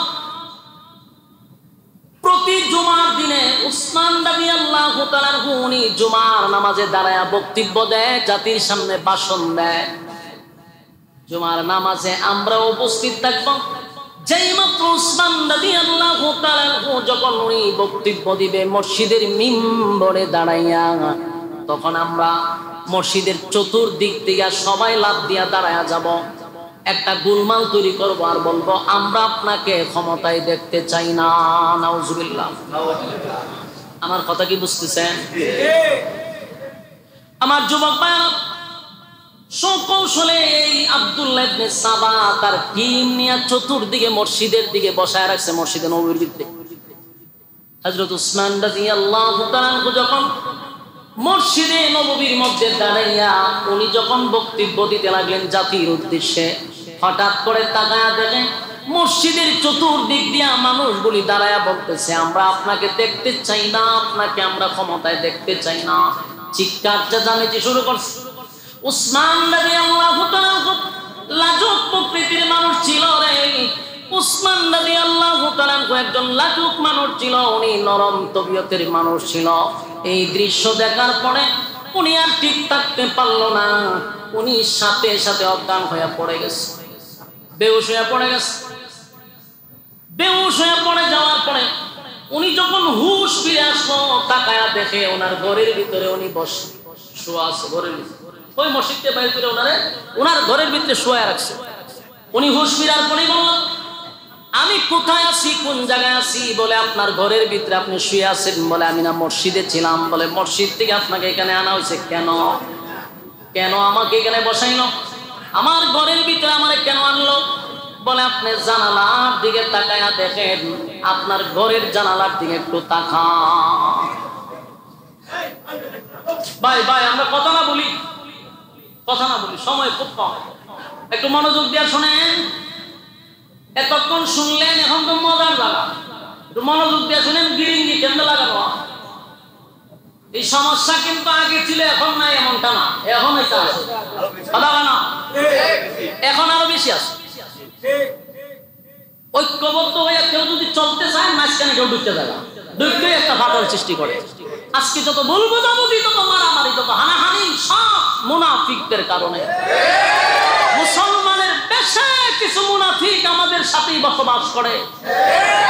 প্রতি জুমার দিনে উসমান রাদিয়াল্লাহু তাআলা উনি জুমার নামাজে দাঁড়ায়া বক্তব্য দেয়, জাতির সামনে ভাষণ দেয়। জুমার নামাজে আমরা উপস্থিত থাকব। যেই মাত্র উসমান রাদিয়াল্লাহু তাআলা যখন উনি বক্তব্য দিবে মসজিদের মিম্বরে দাঁড়াইয়া, তখন আমরা মসজিদের চতুর্দিক থেকে সবাই লাফ দিয়া দাঁড়ায়া যাব। একটা গোলমাল তৈরি করব আর বলবো আমরা আপনাকে ক্ষমতায় দেখতে চাই না। নাউজুবিল্লাহ। আমার কথা কি বুঝতেছেন? আমার যুবক ভাইরা, সকৌশলে এই আব্দুল্লাহ ইবনে সাবা তার টিম নিয়ে চতুর্দিকে মসজিদের দিকে বসায় রাখছে, মসজিদে নববীর ভিতরে। হযরত উসমান রাদিয়াল্লাহু তাআলা যখন মসজিদে নববীর মধ্যে দাঁড়াইয়া উনি যখন বক্তব্য দিতে লাগলেন জাতির উদ্দেশ্যে, হঠাৎ করে তাকায়া দেখেন মসজিদের চতুর্দিক দিয়া মানুষগুলি দাঁড়ায়া বলতেছে, আমরা আপনাকে দেখতে চাই না, আপনাকে আমরা ক্ষমতায় দেখতে চাই না। চিৎকার চেঁচামেচি শুরু করছে। উসমান রাদিয়াল্লাহু তাআলা লাজুক প্রকৃতির মানুষ ছিল রে। উসমান রাদিয়াল্লাহু তাআলা একজন লাজুক মানুষ ছিল, উনি নরম তবিয়তের মানুষ ছিল। এই দৃশ্য দেখার পরে উনি আর ঠিক থাকতে পারল না, উনি সাথে সাথে অজ্ঞান হয়ে পড়ে গেছে, বেহুশ হয়ে পড়ে গেছে। বেহুশ হয়ে পড়ে যাওয়ার পরে উনি যখন হুশ ফিরে আসলো, তাকায়া দেখে ওনার ঘরের ভিতরে উনি বসে শোয়া আছে, ঘরের ভিতরে ওই মসজিদে বাইরে করে ওনার ঘরের ভিতরে শোয়া রাখছে। উনি হুশ ফিরার পরে বলল, আমি কোথায় আছি, কোন জায়গায় আছি? বলে আপনার ঘরের ভিতরে আপনি শুয়ে আছেন। বলে আমি না মসজিদে ছিলাম। বলে মসজিদ থেকে আপনাকে এখানে আনা হয়েছে কেন? কেন আমাকে এখানে বসাইলো? আমার ঘরের ভিতরে আমারে কেন আনলো? বলে আপনি জানালার দিকে তাকায়া দেখেন, আপনার ঘরের জানালার দিকে একটু তাকান। ভাই ভাই আমরা কথা না বলি, সময় খুব কম, একটু মনোযোগ দিয়ে শোনেন। এতক্ষণ শুনলেন, এখন তো মজার লাগা, একটু মনোযোগ দিয়ে শুনেন। গিরিঙ্গি কেন্দ্র লাগানো এই সমস্যা কিন্তু আগে ছিল, এখন নাই এমনটা না, এখন এটা আছে, এখন আরো বেশি আছে। ঐক্যবদ্ধ হয়ে কেউ যদি চলতে চায়, মাঝখানে কেউ ঢুকতে যাবে, ঢুকতে একটা ফাটল সৃষ্টি করে। আজকে যত বলবো যাবি, তত মারামারি, তত হানাহানি, সব মুনাফিকদের কারণে। মুসলমানের বেশে কিছু মুনাফিক আমাদের সাথেই বসবাস করে।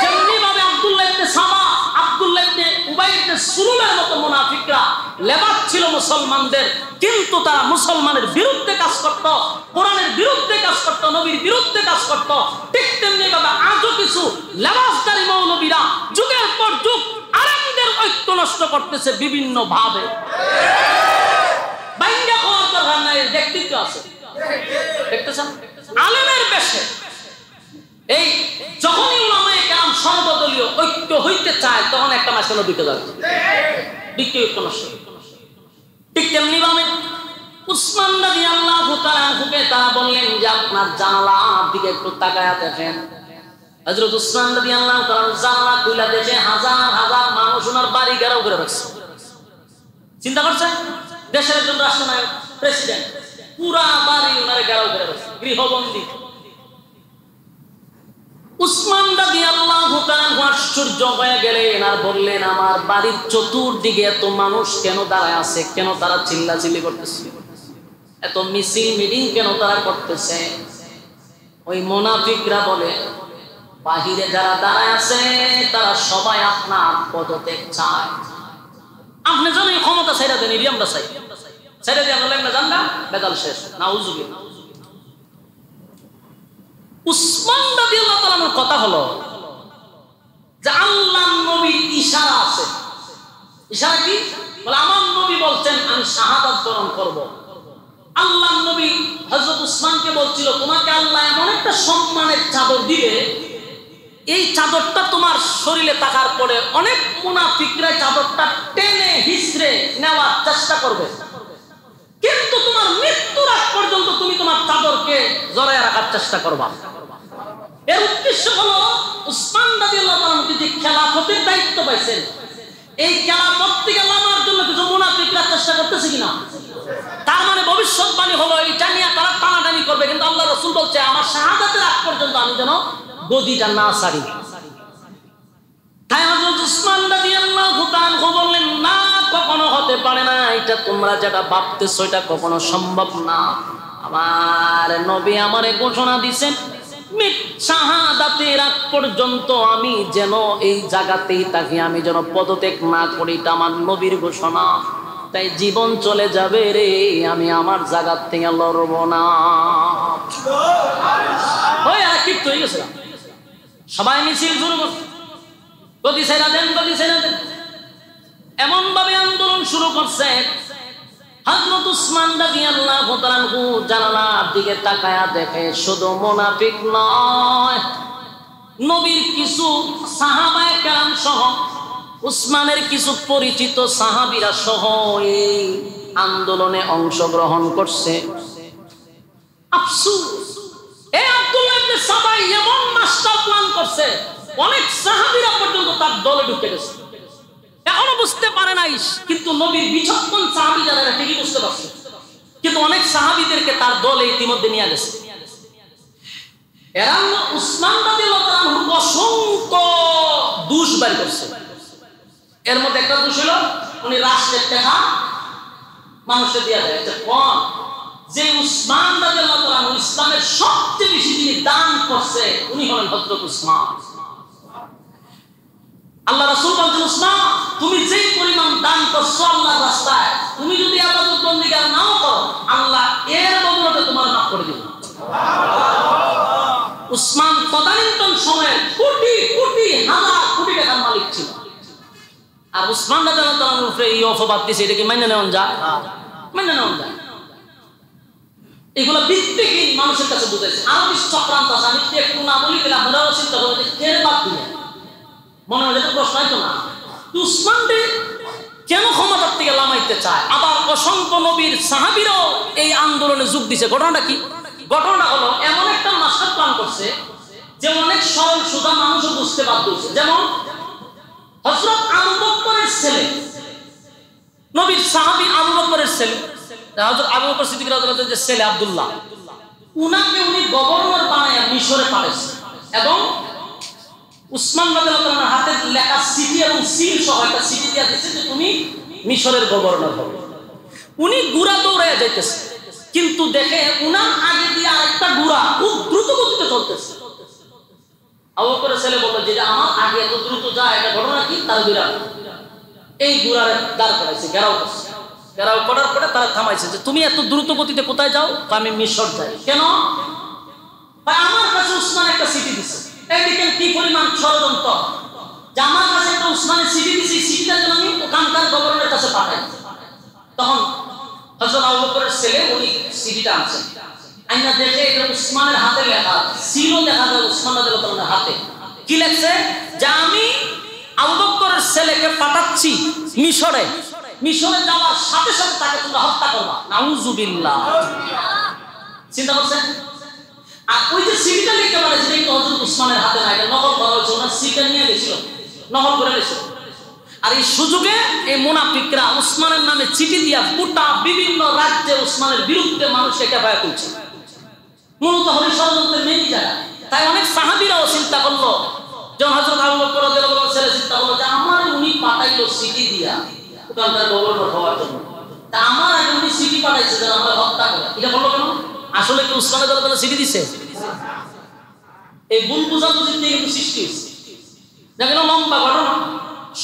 যেমনি ভাবে আব্দুল্লাহ ইবনে সাবা, আব্দুল্লাহ ইবনে উবাই ইবনে সুলুলের মতো মুনাফিকরা লেবাস ছিল মুসলমানদের, কিন্তু তারা মুসলমানের বিরুদ্ধে কাজ করত, কোরআনের বিরুদ্ধে কাজ করত, নবীর বিরুদ্ধে কাজ করত। ঠিক তেমনি ভাবে আজও কিছু লেবাসদারী মৌলবীরা যুগের পর যুগ আলেমদের ঐক্য নষ্ট করতেছে বিভিন্ন ভাবে। বাইঙ্গা হওয়ার দরকার নাই, ব্যক্তিত্ব আছে, দেখতেছেন আলেমের বেশে। এই যখনই উলামায়ে কেরাম সর্বদলীয় ঐক্য হইতে চায়, তখন একটা মাঝখানে ঢুকে যাবে, ঐক্য নষ্ট। ঠিক তেমনি ভাবে উসমান রাদিয়াল্লাহু তাআলা আনহুকে তারা বললেন যে আপনার জানালার দিকে একটু তাকায়া দেখেন। হযরত উসমান রাদিয়াল্লাহু তাআলা জানালা খুলে দেখে হাজার হাজার মানুষ ওনার বাড়ি ঘেরাও করে রাখছে। চিন্তা করছেন, দেশের একজন রাষ্ট্রনায়ক, প্রেসিডেন্ট, পুরা বাড়ি ওনারে ঘেরাও করে রাখছে, গৃহবন্দী। উসমান রাদিয়াল্লাহু তাআলা আশ্চর্য হয়ে গেলেন আর বললেন, আমার বাড়ির চতুর্দিকে এত মানুষ কেন দাঁড়ায় আছে? কেন তারা চিল্লাচিল্লি করতেছে? এত মিছিল মিটিং কেন তারা করতেছে? ওই মুনাফিকরা বলে, বাহিরে যারা দাঁড়ায় আছে তারা সবাই আপনার পদত্যাগ চায়। আপনি যেন এই ক্ষমতা ছেড়ে দেন, এটি আমরা চাই, ছেড়ে দিয়ে আমরা জানলা বেদাল শেষ। নাউজুবিল্লাহ। উসমান রাদিয়াল্লাহু তাআলার কথা হলো যে আল্লাহর নবীর ইশারা আছে। ইশারা কি? বলে আমার নবী বলছেন আমি শাহাদাত বরণ করব। আল্লাহর নবী হযরত উসমানকে বলছিল, তোমাকে আল্লাহ এমন একটা সম্মানের চাদর দিবে, এই চাদরটা তোমার শরীরে থাকার পরে অনেক মুনাফিকরা চাদরটা টেনে হিসড়ে নেওয়ার চেষ্টা করবে, কিন্তু তোমার মৃত্যুর আগ পর্যন্ত তুমি তোমার চাদরকে জড়ায় রাখার চেষ্টা করবা। এর উদ্দেশ্য হলো উসমান রাদিয়াল্লাহু তাআলা যে খেলাফতের দায়িত্ব পাইছেন, এই খেলাফত থেকে নামার জন্য কিছু মুনাফিকরা চেষ্টা করতেছে কিনা। তার মানে ভবিষ্যৎবাণী হলো এটা নিয়ে তারা টানাটানি করবে, কিন্তু আল্লাহ রাসূল বলছে আমার শাহাদাতের আগ পর্যন্ত আমি যেন গদিটা না ছাড়ি। তাই হযরত উসমান রাদিয়াল্লাহু তাআলা বললেন, না, কখনো হতে পারে না, এটা তোমরা যেটা ভাবতেছো এটা কখনো সম্ভব না। আমার নবী আমারে ঘোষণা দিয়েছেন, শাহাদাতের আগ পর্যন্ত আমি যেন এই জায়গাতেই থাকি, আমি যেন পদত্যাগ না করি, এটা আমার নবীর ঘোষণা। তাই জীবন চলে যাবে রে, আমি আমার জায়গা থেকে লড়ব না। ওই আর কি হয়ে গেছে, সবাই মিছিল শুরু করছে, গদি ছেড়া দেন, গদি ছেড়া দেন, এমন ভাবে আন্দোলন শুরু করছে। হযরত উসমান রাদিয়াল্লাহু তাআলা জানালার দিকে তাকায়া দেখে শুধু মুনাফিক নয়, নবীর কিছু সাহাবায়ে কেরাম সহ উসমানের কিছু পরিচিত সাহাবীরা সহ এই আন্দোলনে অংশগ্রহণ করছে। আফসোস, এই আব্দুল্লাহ ইবনে সাবাই এমন মাস্টার প্ল্যান করছে, অনেক সাহাবীরা পর্যন্ত তার দলে ঢুকে গেছে, এখনো বুঝতে পারে নাই। কিন্তু নবীর বিচক্ষণ সাহাবী যারা ঠিকই বুঝতে পারছে, কিন্তু অনেক সাহাবীদেরকে তার দলে ইতিমধ্যে নিয়ে গেছে। এরা উসমান রাদিয়াল্লাহু তাআলা আনহু অসংখ্য দোষ বের করছে। এর মধ্যে একটা দোষ হলো উনি রাষ্ট্রের টাকা মানুষকে দিয়ে দেয়। কোন যে উসমান রাদিয়াল্লাহু তাআলা আনহু ইসলামের সবচেয়ে বেশি যিনি দান করছে উনি হলেন হযরত উসমান। আল্লাহ রাসূল বলেন, উসমান তুমি যে পরিমাণ দান করছো আল্লাহর রাস্তায়, তুমি যদি ইবাদত বন্দেগী নাও করো, আল্লাহ এর বদলে তোমার মাফ করে দিবেন। উসমান তদানীন্তন সময়ে কোটি কোটি হাজার কোটি টাকার মালিক ছিল। আর উসমান রাদিয়াল্লাহু তাআলার উপরে এই অপবাদ দিছে, এটা কি মেনে নেওয়া যায়? মেনে নেওয়া যায়? এগুলো ভিত্তিহীন মানুষের কাছে বুঝাইছে। আরো কিছু চক্রান্ত আছে, আমি একটু না বলি গেলে আপনারাও চিন্তা করবেন যে কেন বাদ দিলেন, মনে হয় এটা প্রশ্ন হয়তো না। উসমানকে কেন ক্ষমতার থেকে লামাইতে চায়? আবার অসংখ্য নবীর সাহাবীরাও এই আন্দোলনে যোগ দিছে। ঘটনাটা কি? ঘটনা হলো এমন একটা মাস্টার প্ল্যান করছে যে অনেক সরল সোজা মানুষও বুঝতে বাধ্য হয়েছে। যেমন হযরত আবু বকরের ছেলে, নবীর সাহাবী আবু বকরের ছেলে, হযরত আবু বকর সিদ্দিক রাদিয়াল্লাহু তাআলার যে ছেলে আব্দুল্লাহ, উনাকে উনি গভর্নর বানায়া মিশরে পাঠাইছে এবং উসমান রাদিয়াল্লাহু তাআলার হাতে লেখা চিঠি এবং সিল সহ একটা চিঠি দিয়ে দিয়েছে যে তুমি মিশরের গভর্নর হবে। উনি গুড়া দৌড়ায় যাইতেছে, কিন্তু দেখে উনার আগে দিয়ে আরেকটা গুড়া খুব দ্রুত গতিতে চলতেছে। আবু বকরের ছেলে বলল যে আমার আগে এত দ্রুত যায়, এটা ঘটনা কি? তার বিরাট এই গুড়ার দাঁড় করাইছে, ঘেরাও করছে। ঘেরাও করার পরে তারা থামাইছে যে তুমি এত দ্রুত গতিতে কোথায় যাও? আমি মিশর যাই। কেন? আমার কাছে উসমান একটা চিঠি দিছে। এইদিকে কি পরিমাণ ষড়যন্ত্র যে আমার কাছে একটা উসমানের চিঠি দিছে, চিঠিটা যেন আমি ওখানকার গভর্নরের কাছে পাঠাই। তখন হযরত আবু বকরের ছেলে উনি চিঠিটা আনছেন, আইনা দেখে এটা উসমানের হাতে লেখা, সিলও দেখা যায় উসমান রাদিয়াল্লাহু তাআলার হাতে। কি লেখছে? যে আমি আবু বকরের ছেলেকে পাঠাচ্ছি মিশরে, মিশরে যাওয়ার সাথে সাথে তাকে তোমরা হত্যা করবা। নাউজুবিল্লাহ। চিন্তা করছেন? আর ওই যে চিঠিটা লিখতে পারে যে এই হযরত উসমানের হাতে না, এটা নকল করা হয়েছে, ওনার চিঠিটা নিয়ে গেছিল, নকল করে গেছিল। আর এই সুযোগে এই মুনাফিকরা উসমানের নামে চিঠি দিয়া গোটা বিভিন্ন রাজ্যে উসমানের বিরুদ্ধে মানুষকে কেফায়া তুলছে। মূলত হলো ষড়যন্ত্রের মেইন জায়গা। তাই অনেক সাহাবীরাও চিন্তা করলো, যখন হযরত আবু বকর রাদিয়াল্লাহু তাআলার ছেলে চিন্তা করলো যে আমার উনি পাঠাইলো চিঠি দিয়া ওখানকার গভর্নর হওয়ার জন্য, তা আমার আগে উনি চিঠি পাঠাইছে যেন আমরা হত্যা করে। এটা বললো কেন? আসলে কি উসমান রাদিয়াল্লাহু তাআলা চিঠি দিছে? এই ভুল বুঝাবুঝির থেকে কিন্তু সৃষ্টি হয়েছে। দেখেন লম্বা ঘটনা,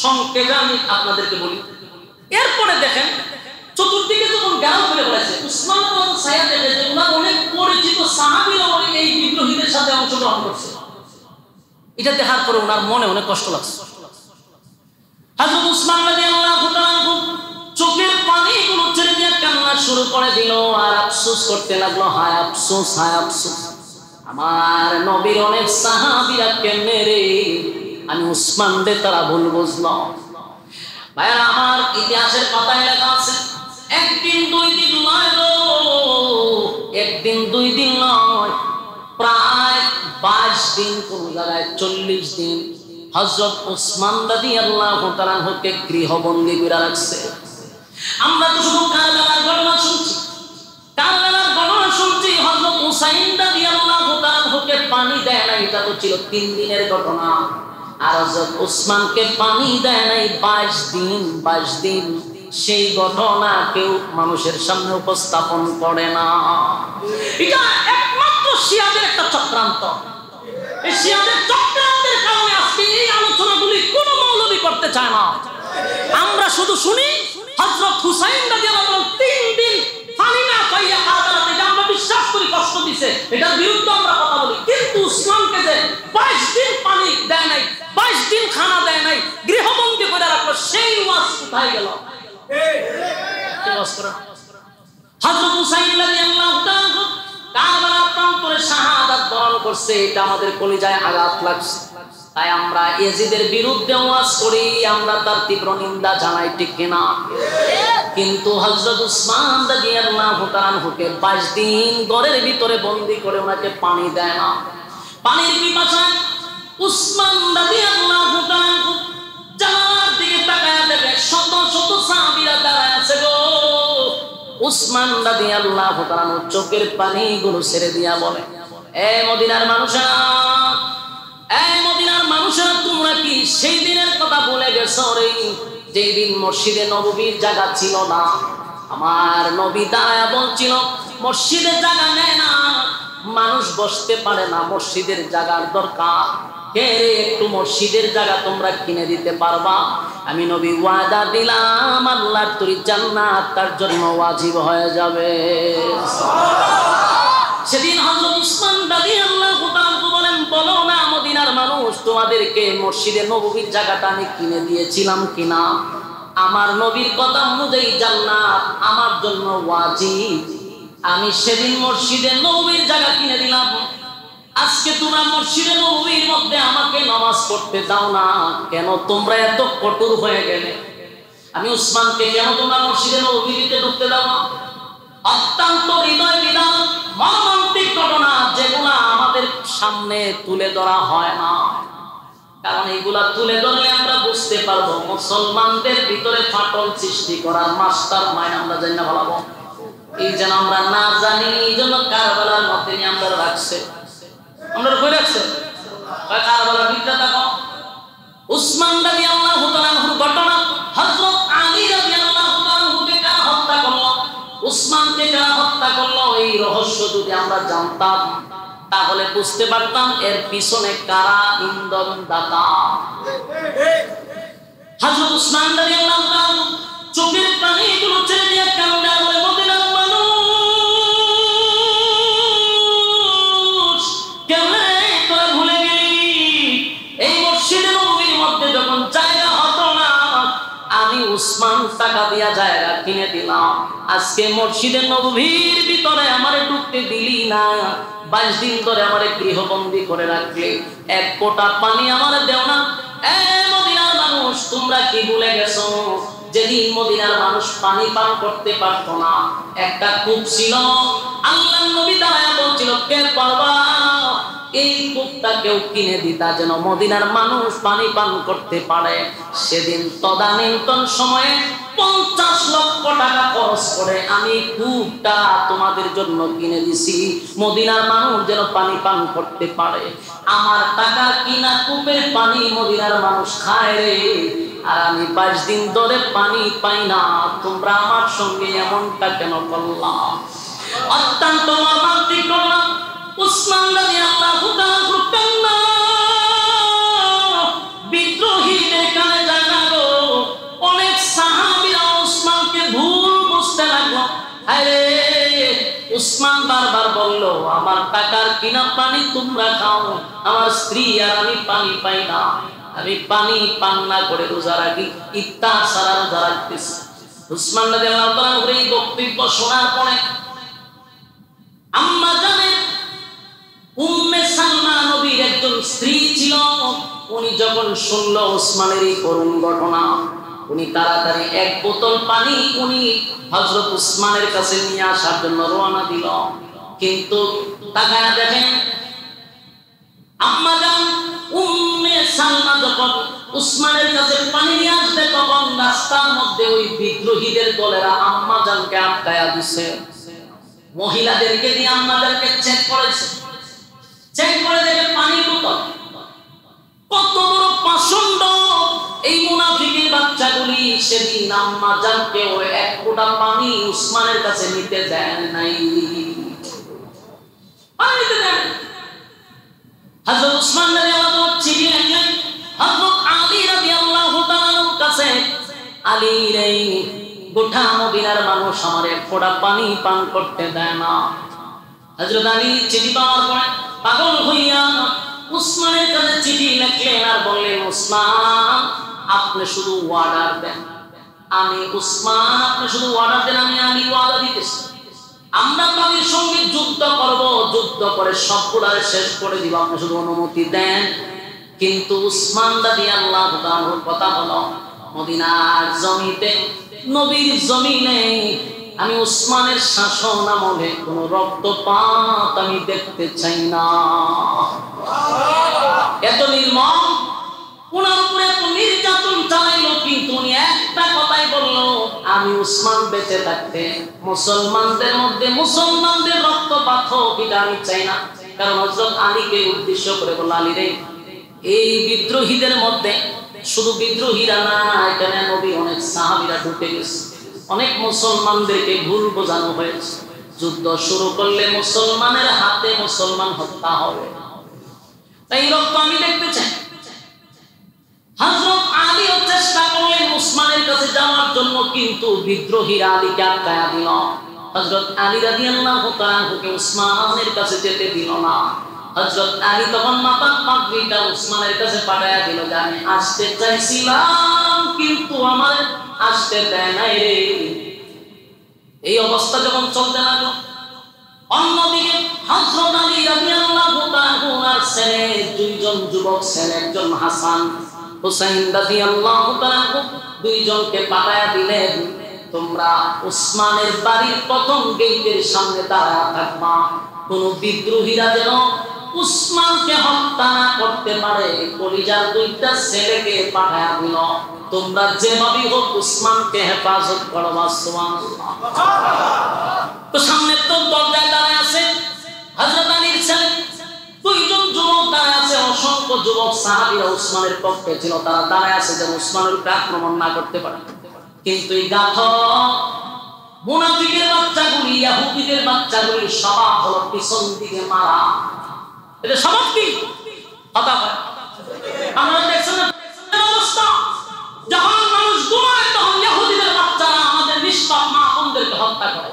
সংক্ষেপে আমি আপনাদেরকে বলি। এরপরে দেখেন চতুর্দিকে যখন গাও ফেলে পড়েছে, উসমান রাদিয়াল্লাহু ছায়া দেখে যে ওনার অনেক পরিচিত সাহাবীরা এই বিদ্রোহীদের সাথে অংশগ্রহণ করছে। এটা দেখার পরে ওনার মনে অনেক কষ্ট লাগছে। হযরত উসমান রাদিয়াল্লাহু তাআলা চোখের পানিগুলো ছেড়ে দিয়ে কান্না শুরু করে দিল আর আফসোস করতে লাগলো, হায় আফসোস, হায় আফসোস, আমার নবীর অনেক সাহাবীরা কেমনে রে আমি উসমান রে তারা ভুল বুঝলো। ভাইয়া আমার ইতিহাসের পাতায় লেখা আছে, একদিন দুই দিন নয় গো, একদিন দুই দিন নয়, প্রায় 22 দিন, কোন জায়গায় 40 দিন হযরত উসমান রাদিয়াল্লাহু তাআলা কে গৃহবন্দী করে রাখছে। আমরা তো শুধু কারবালার ঘটনা শুনছি, কারবালার ঘটনা শুনছি। হযরত হুসাইন রাদিয়াল্লাহু তাআলা কে পানি দেয় না, এটা তো ছিল 3 দিনের ঘটনা। আর হযরত উসমানকে পানি দেয় নাই 22 দিন। 22 দিন সেই ঘটনা কেউ মানুষের সামনে উপস্থাপন করে না। এটা একমাত্র শিয়াদের একটা চক্রান্ত। এই শিয়াদের চক্রান্তের কারণে আজকে এই আলোচনাগুলি কোনো মৌলবী করতে চায় না। আমরা শুধু শুনি হযরত হুসাইন রাদিয়াল্লাহু তাআলা 3 দিন পানি না পাইয়া কারবালাতে, এটা আমরা বিশ্বাস করি কষ্ট দিছে, এটার বিরুদ্ধে আমরা কথা বলি। কিন্তু উসমানকে যে 22 দিন পানি দেয় নাই, 22 দিন খানা দেয় নাই, গৃহবন্দী করে রাখলো, সেই ওয়াজ কোথায় গেল? হযরত হুসাইন রাদিয়াল্লাহু তাআলা করছে, এটা আমাদের কলিজায় আঘাত লাগছে। তাই আমরা ইয়াজিদের বিরুদ্ধে ওয়াজ করি, আমরা তার তীব্র নিন্দা জানাই, ঠিক কিনা? কিন্তু হযরত উসমান রাদিয়াল্লাহু তাআলা হুকে 22 দিন ঘরের ভিতরে বন্দী করে ওনাকে পানি দেয় না। পানির পিপাসায় উসমান রাদিয়াল্লাহু তাআলা জানালার দিকে তাকায় দেখে শত শত সাহাবীরা দাঁড়ায় আছে গো। উসমান রাদিয়াল্লাহু তাআলা চোখের পানিগুলো ছেড়ে দিয়া বলে, এ মদিনার মানুষেরা, এই মদিনার মানুষেরা, তোমরা কি সেই দিনের কথা ভুলে গেছো রে, যেই দিন মসজিদে নববীর জায়গা ছিল না? আমার নবী দাঁড়ায়া বলছিল মসজিদের জায়গা নেয় না, মানুষ বসতে পারে না, মসজিদের জায়গার দরকার। কে রে একটু মসজিদের জায়গা তোমরা কিনে দিতে পারবা? আমি নবী ওয়াদা দিলাম আল্লাহর তৈরি জান্নাত তার জন্য ওয়াজিব হয়ে যাবে। সেদিন হযরত উসমান রাদিয়াল্লাহু তাআলা বলেন, বলো না মদিনার মানুষ, তোমাদেরকে মসজিদে নববীর জায়গাটা আমি কিনে দিয়েছিলাম কিনা? আমার নবীর কথা অনুযায়ী জান্নাত আমার জন্য ওয়াজিব। আমি সেদিন মসজিদে নববীর জায়গা কিনে দিলাম, আজকে তোমরা মসজিদে নববীর মধ্যে আমাকে নামাজ পড়তে দাও না কেন? তোমরা এত কঠোর হয়ে গেলে। আমি উসমানকে কেন তোমরা মসজিদে নববীতে ঢুকতে দাও না? অত্যন্ত হৃদয় বিদারক মর্মান্তিক ঘটনা, যেগুলা আমাদের সামনে তুলে ধরা হয় না, কারণ এগুলা তুলে ধরলে আমরা বুঝতে পারবো মুসলমানদের ভিতরে ফাটল সৃষ্টি করার মাস্টার মাইন্ড আমরা জানি না বলাবো। এই যেন আমরা না জানি, এই জন্য কারবালার মধ্যে নিয়ে আমরা রাখছে, আমরা কই রাখছে কারবালার বিদ্যাটা কম। উসমান রাদিয়াল্লাহু তাআলার ঘটনা, হযরত আলী রাদিয়াল্লাহু তাআলাকে কারা হত্যা করলো, উসমানকে কারা হত্যা করলো, এই রহস্য যদি আমরা জানতাম তাহলে বুঝতে পারতাম এর পিছনে কারা ইন্ধন দাতা। হযরত উসমান রাদিয়াল্লাহু তাআলা চোখের পানিগুলো ছেড়ে দিয়ে কান্না করে, মদিনার মানুষ কেমনে তোরা ভুলে গেলি? এই মসজিদে নববীর মধ্যে যখন জায়গা হতো না, আমি উসমান টাকা দিয়া জায়গা কিনে দিলাম, আজকে মসজিদে নববীর ভিতরে আমারে ঢুকতে দিলি না, 22 দিন ধরে আমারে গৃহবন্দী করে রাখলে, এক ফোঁটা পানি আমারে দেও না। এ মদিনার মানুষ, তোমরা কি ভুলে গেছো যেদিন মদিনার মানুষ পানি পান করতে পারতো না? একটা কূপ ছিল, আল্লাহর নবী দাঁড়ায়া বলছিল, কে পারবা এই কূপটা কেউ কিনে দিতা যেন মদিনার মানুষ পানি পান করতে পারে? সেদিন তদানীন্তন সময়ে 50 লক্ষ টাকা খরচ করে আমি কূপটা তোমাদের জন্য কিনে দিছি, মদিনার মানুষ যেন পানি পান করতে পারে। আমার টাকা কিনা কূপের পানি মদিনার মানুষ খায় রে, আর আমি 22 দিন ধরে পানি পাই না। তোমরা আমার সঙ্গে এমনটা কেন করলা? অত্যন্ত মর্মান্তিক ঘটনা। উসমান রাদিয়াল্লাহু তাআলা বিদ্রোহীদের কানে যায় না গো। অনেক সাহাবীরা উসমানকে ভুল বুঝতে লাগলো। আরে উসমান বারবার বলল, আমার টাকার কিনা পানি তোমরা খাও, আমার স্ত্রী আর আমি পানি পাই না, আমি পানি পান না করে রোজা রাখি, ইফতার ছাড়া রোজা রাখতেছি। উসমান রাদিয়াল্লাহু তাআলা এই বক্তব্য শোনার পরে আম্মা জানেন উম্মে সালমা নবীর একজন স্ত্রী ছিল, উনি যখন শুনলো উসমানের এই করুণ ঘটনা, উনি তাড়াতাড়ি এক বোতল পানি উনি হযরত উসমানের কাছে নিয়ে আসার জন্য রওনা দিল। কিন্তু তাকায়া দেখেন আম্মা জান উম্মে সালমা যখন উসমানের কাছে পানি নিয়ে আসবে, তখন রাস্তার মধ্যে ওই বিদ্রোহীদের দলেরা আম্মা জানকে আটকায়া দিছে। মহিলাদেরকে দিয়ে আম্মাদেরকে চেক করেছে, চেক করে দেখে পানির বোতল। কত বড় পাষণ্ড এই মুনাফিকের বাচ্চাগুলি! সেদিন আম্মা জানকে ওই এক ফোঁটা পানি উসমানের কাছে নিতে দেন নাই, পানিতে দেন। হযরত উসমান রাদিয়াল্লাহু তাআলা চিঠি লিখলেন হযরত আলী রাদিয়াল্লাহু তাআলার কাছে, আলী রে, গোটা মদিনার মানুষ আমার এক ফোঁটা পানি পান করতে দেয় না। হযরত আলী চিঠি পাওয়ার পরে পাগল হইয়া উসমানের কাছে চিঠি লিখলেন আর বললেন, উসমান আপনি শুধু ওয়ার্ডার দেন, আমি উসমান আপনি শুধু ওয়ার্ডার দেন, আমি আলী ওয়াদা দিতেছি, আমরা তাদের সঙ্গে যুদ্ধ করব, যুদ্ধ করে সবগুলারে শেষ করে দিব, আপনি শুধু অনুমতি দেন। কিন্তু উসমান রাদিয়াল্লাহু তাআলার কথা হলো, মদিনার জমিতে, নবীর জমিনে আমি উসমানের শাসন আমলে কোনো রক্তপাত আমি দেখতে চাই না। এত নির্মম, ওনার উপরে এত নির্যাতন চালাইলো, কিন্তু উনি একটা কথাই বললো, আমি উসমান বেঁচে থাকতে মুসলমানদের মধ্যে মুসলমানদের রক্তপাত হোক এটা আমি চাই না। কারণ হযরত আলীকে উদ্দেশ্য করে বলল, আলী রে, এই বিদ্রোহীদের মধ্যে শুধু বিদ্রোহীরা না, এখানে নবী অনেক সাহাবীরা ঢুকে গেছে, অনেক মুসলমানদেরকে ভুল বোঝানো হয়েছে, যুদ্ধ শুরু করলে মুসলমানের হাতে মুসলমান হত্যা হবে, তাই রক্ত আমি দেখতে চাই। হযরত আলীও চেষ্টা করলেন উসমানের কাছে যাওয়ার জন্য, কিন্তু বিদ্রোহীরা আলীকে আটকায়া দিল। হযরত আলী রাদিয়াল্লাহু তাআলাকে উসমানের কাছে যেতে দিল না। হযরত আলী তখন মাথার পাগড়িটা উসমানের কাছে পাঠায়া দিল যে আমি আসতে চাইছিলাম কিন্তু আমার আসতে দেয় নাই রে। এই অবস্থা যখন চলতে লাগলো, অন্যদিকে হযরত আলী রাদিয়াল্লাহু তাআলা ওনার ছেলে, দুইজন যুবক ছেলে, একজন হাসান, হুসাইন রাদিয়াল্লাহু তাআলা, দুইজনকে পাঠায়া দিলেন, তোমরা উসমানের বাড়ির প্রথম গেটের সামনে দাঁড়ায় থাকবা, কোন বিদ্রোহীরা যেন উসমানকে হত্যা না করতে পারে। কলিজার দুইটা ছেলেকে পাঠায়া দিল, তোমরা যেভাবে হোক উসমানকে হেফাজত করবা। সুবহানাল্লাহ। তো সামনে তো দরজায় দাঁড়ায় আছে হযরত আলীর ছেলে, দুইজন যুবক দাঁড়ায় আছে, অসংখ্য যুবক সাহাবীরা উসমানের পক্ষে ছিল, তারা দাঁড়ায় আছে যেন উসমানের উপর আক্রমণ না করতে পারে। কিন্তু এই গাধ মুনাফিকের বাচ্চাগুলি, ইহুদিদের বাচ্চাগুলির স্বভাব হলো পিছন দিকে মারা। এটা স্বভাব কি? কথা বলে আমরা দেখছেন না অবস্থা, যখন মানুষ ঘুমায় তখন ইহুদিদের বাচ্চারা আমাদের নিষ্পাপ মা বোনদেরকে হত্যা করে।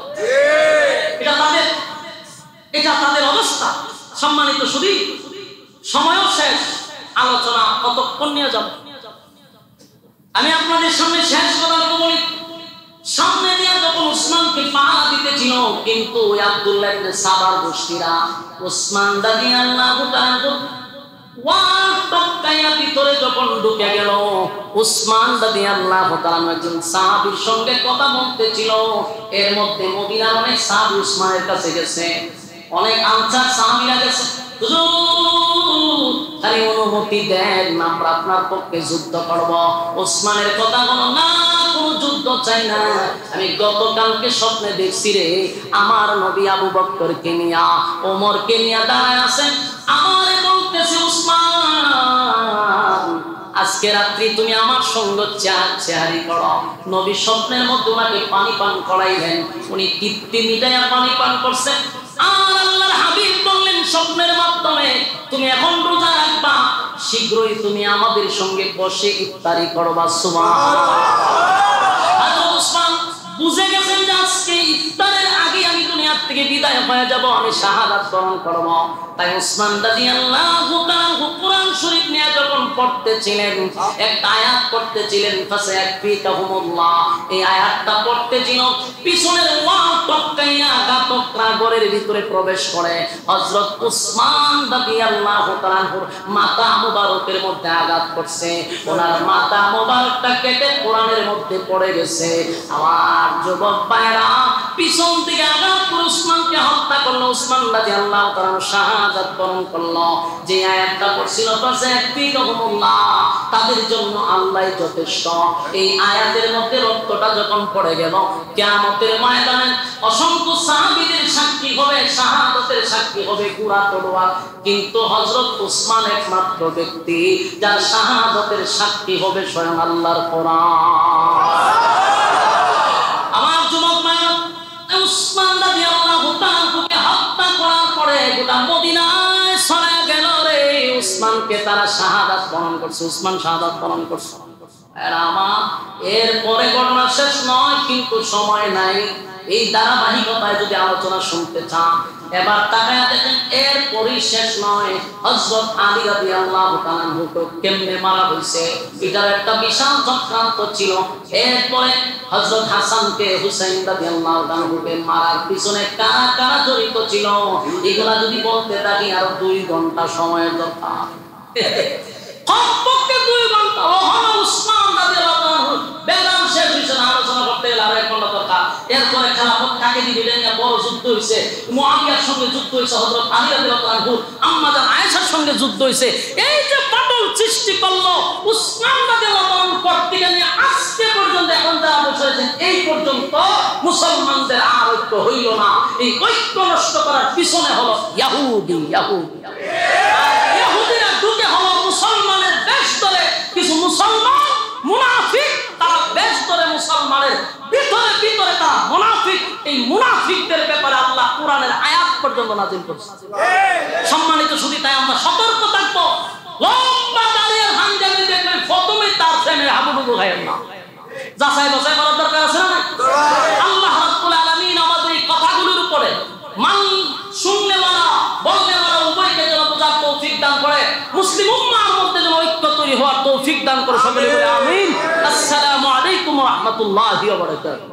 এটা তাদের অবস্থা। সম্মানিত শুধু সময়ও শেষ, আলোচনা কতক্ষণ নিয়ে যাব, আমি আপনাদের সামনে শেষ কথা বলি। সামনে দিয়ে যখন উসমানকে পাহারা দিতেছিল, কিন্তু আব্দুল্লাহ ইবনে সাবার গোষ্ঠীরা উসমান রাদিয়াল্লাহু তাআলা ওয়াল টপকায়া ভিতরে যখন ঢুকে গেল, উসমান রাদিয়াল্লাহু তাআলা একজন সাহাবীর সঙ্গে কথা বলতেছিল। এর মধ্যে মদিনার অনেক সাহাবী উসমানের কাছে গেছে, অনেক আনসার সাহাবীরা গেছে, হুজুর খালি অনুমতি দেন, আমরা আপনার পক্ষে যুদ্ধ করব। ওসমানের কথা বলো না, কোনো যুদ্ধ চাই না, আমি গতকালকে স্বপ্নে দেখছি রে, আমার নবী আবু বকরকে নিয়া, ওমরকে নিয়া দাঁড়ায় আছেন, আমারে বলতেছে উসমান আজকে রাত্রি তুমি আমার সঙ্গে চেহারি করো। নবী স্বপ্নের মধ্যে ওনাকে পানি পান করাইলেন, উনি তৃপ্তি মিটাইয়া পানি পান করছেন। আর আল্লাহর হাবিব বললেন স্বপ্নের মাধ্যমে, তুমি এখন রোজা রাখবা, শীঘ্রই তুমি আমাদের সঙ্গে বসে ইফতারি করবা। সুবহানাল্লাহ। হযরত উসমান বুঝে গেছেন যে আজকে ইফতারের আগে আমি দুনিয়া থেকে বিদায় হয়ে যাব, আমি শাহাদাত বরণ করব। তাই উসমান রাদিয়াল্লাহু তাআলা কুরআন শরীফ নিয়ে যখন পড়তেছিলেন, একটা আয়াত পড়তেছিলেন, ফাসায়াকফিকাহুমুল্লাহ, এই আয়াতটা পড়তেছিল, পিছনের ওয়াল টপকাইয়া ঘাতকরা ঘরের ভিতরে প্রবেশ করে হযরত উসমান রাদিয়াল্লাহু তাআলার মাথা মুবারকের মধ্যে আঘাত করছে, ওনার মাথা মুবারকটা কেটে কোরআনের মধ্যে পড়ে গেছে। আমার যুবক ভাইরা, পিছন থেকে আঘাত করে উসমানকে হত্যা করলো, উসমান রাদিয়াল্লাহু তাআলা শাহাদাত বরণ করলো। যে আয়াতটা পড়ছিল ফাসায়াকফিকাহুমুল্লাহ, তাদের জন্য আল্লাহই যথেষ্ট, এই আয়াতের মধ্যে রক্তটা যখন পড়ে গেল, কিয়ামতের ময়দানে অসংখ্য সাহাবীদের সাক্ষী হবে, শাহাদাতের সাক্ষী হবে গুড়া তলোয়ার, কিন্তু হযরত উসমান একমাত্র ব্যক্তি যার শাহাদাতের সাক্ষী হবে স্বয়ং আল্লাহর কোরআন। আমার যুবক ভাইরা, উসমান রাদিয়াল্লাহু তাআলাকে হত্যা করার পরে গোটা মদিনায় ছড়ায় গেল রে, উসমানকে তারা শাহাদাত বরণ করছে, উসমান শাহাদাত বরণ করছে। আমার এরপরে ঘটনা শেষ নয়, কিন্তু সময় নাই। এই ধারাবাহিকতায় যদি আলোচনা শুনতে চান এবার তাকায়া দেখেন, এরপরই শেষ নয়। হযরত আলী রাদিয়াল্লাহু তাআলা কেমনে মারা হইছে, এটার একটা বিশাল চক্রান্ত ছিল। এরপরে হযরত হাসানকে হুসাইন রাদিয়াল্লাহু তাআলাকে মারার পিছনে কারা কারা জড়িত ছিল, এগুলা যদি বলতে থাকি আরো 2 ঘন্টা সময়ের দরকার। কমপক্ষে 2 ঘন্টা। ওহনা উসমান রাদিয়াল্লাহু তাআলা বেদান শেষ হইছে না, আলোচনা করতে গেলে আরো 1 ঘন্টা দরকার। এরপরে খেলাফত কাকে দিবেন না, বড় যুদ্ধ হইছে, মুআবিয়ার সঙ্গে যুদ্ধ হইছে, হযরত আলী রাদিয়াল্লাহু তাআলা আম্মা জান আয়েশার সঙ্গে যুদ্ধ হইছে। এই যে ফাটল সৃষ্টি করলো উসমান রাদিয়াল্লাহু তাআলা পর্তিকা নিয়ে আজকে পর্যন্ত এখন যারা বসেছেন এই পর্যন্ত মুসলমানদের আর ঐক্য হইল না। এই ঐক্য নষ্ট করার পিছনে হলো ইহুদি। ইহুদিরা ঢুকে হলো মুসলমানের বেশ ধরে, কিছু মুসলমান মুনাফিক তারা বেশ ধরে মুসলমানের ভিতরে ভিতরে তারা মুনাফিক। এই মুনাফিকদের ব্যাপারে আল্লাহ কোরআনের আয়াত পর্যন্ত নাযিল করেছেন। সম্মানিত শুধু তাই আমরা সতর্ক থাকবো। লম্বা দাঁড়িয়ে হাঙ্গামি দেখবেন প্রথমে তার ফ্রেমে হাবুডুবু খাইয়েন না, যাচাই বাছাই করার দরকার আছে না? আল্লাহ রাব্বুল আলামিন আমাদের এই কথাগুলোর উপরে মান শুননেওয়ালা বলনেওয়ালা উভয়কে যেন বোঝার তৌফিক দান করে, মুসলিম উম্মাহর মধ্যে যেন ঐক্য তৈরি হওয়ার তৌফিক দান করে। সকলে বলে আমিন। আসসালামু আলাইকুম ওয়া রাহমাতুল্লাহি ওয়া বারাকাতুহু।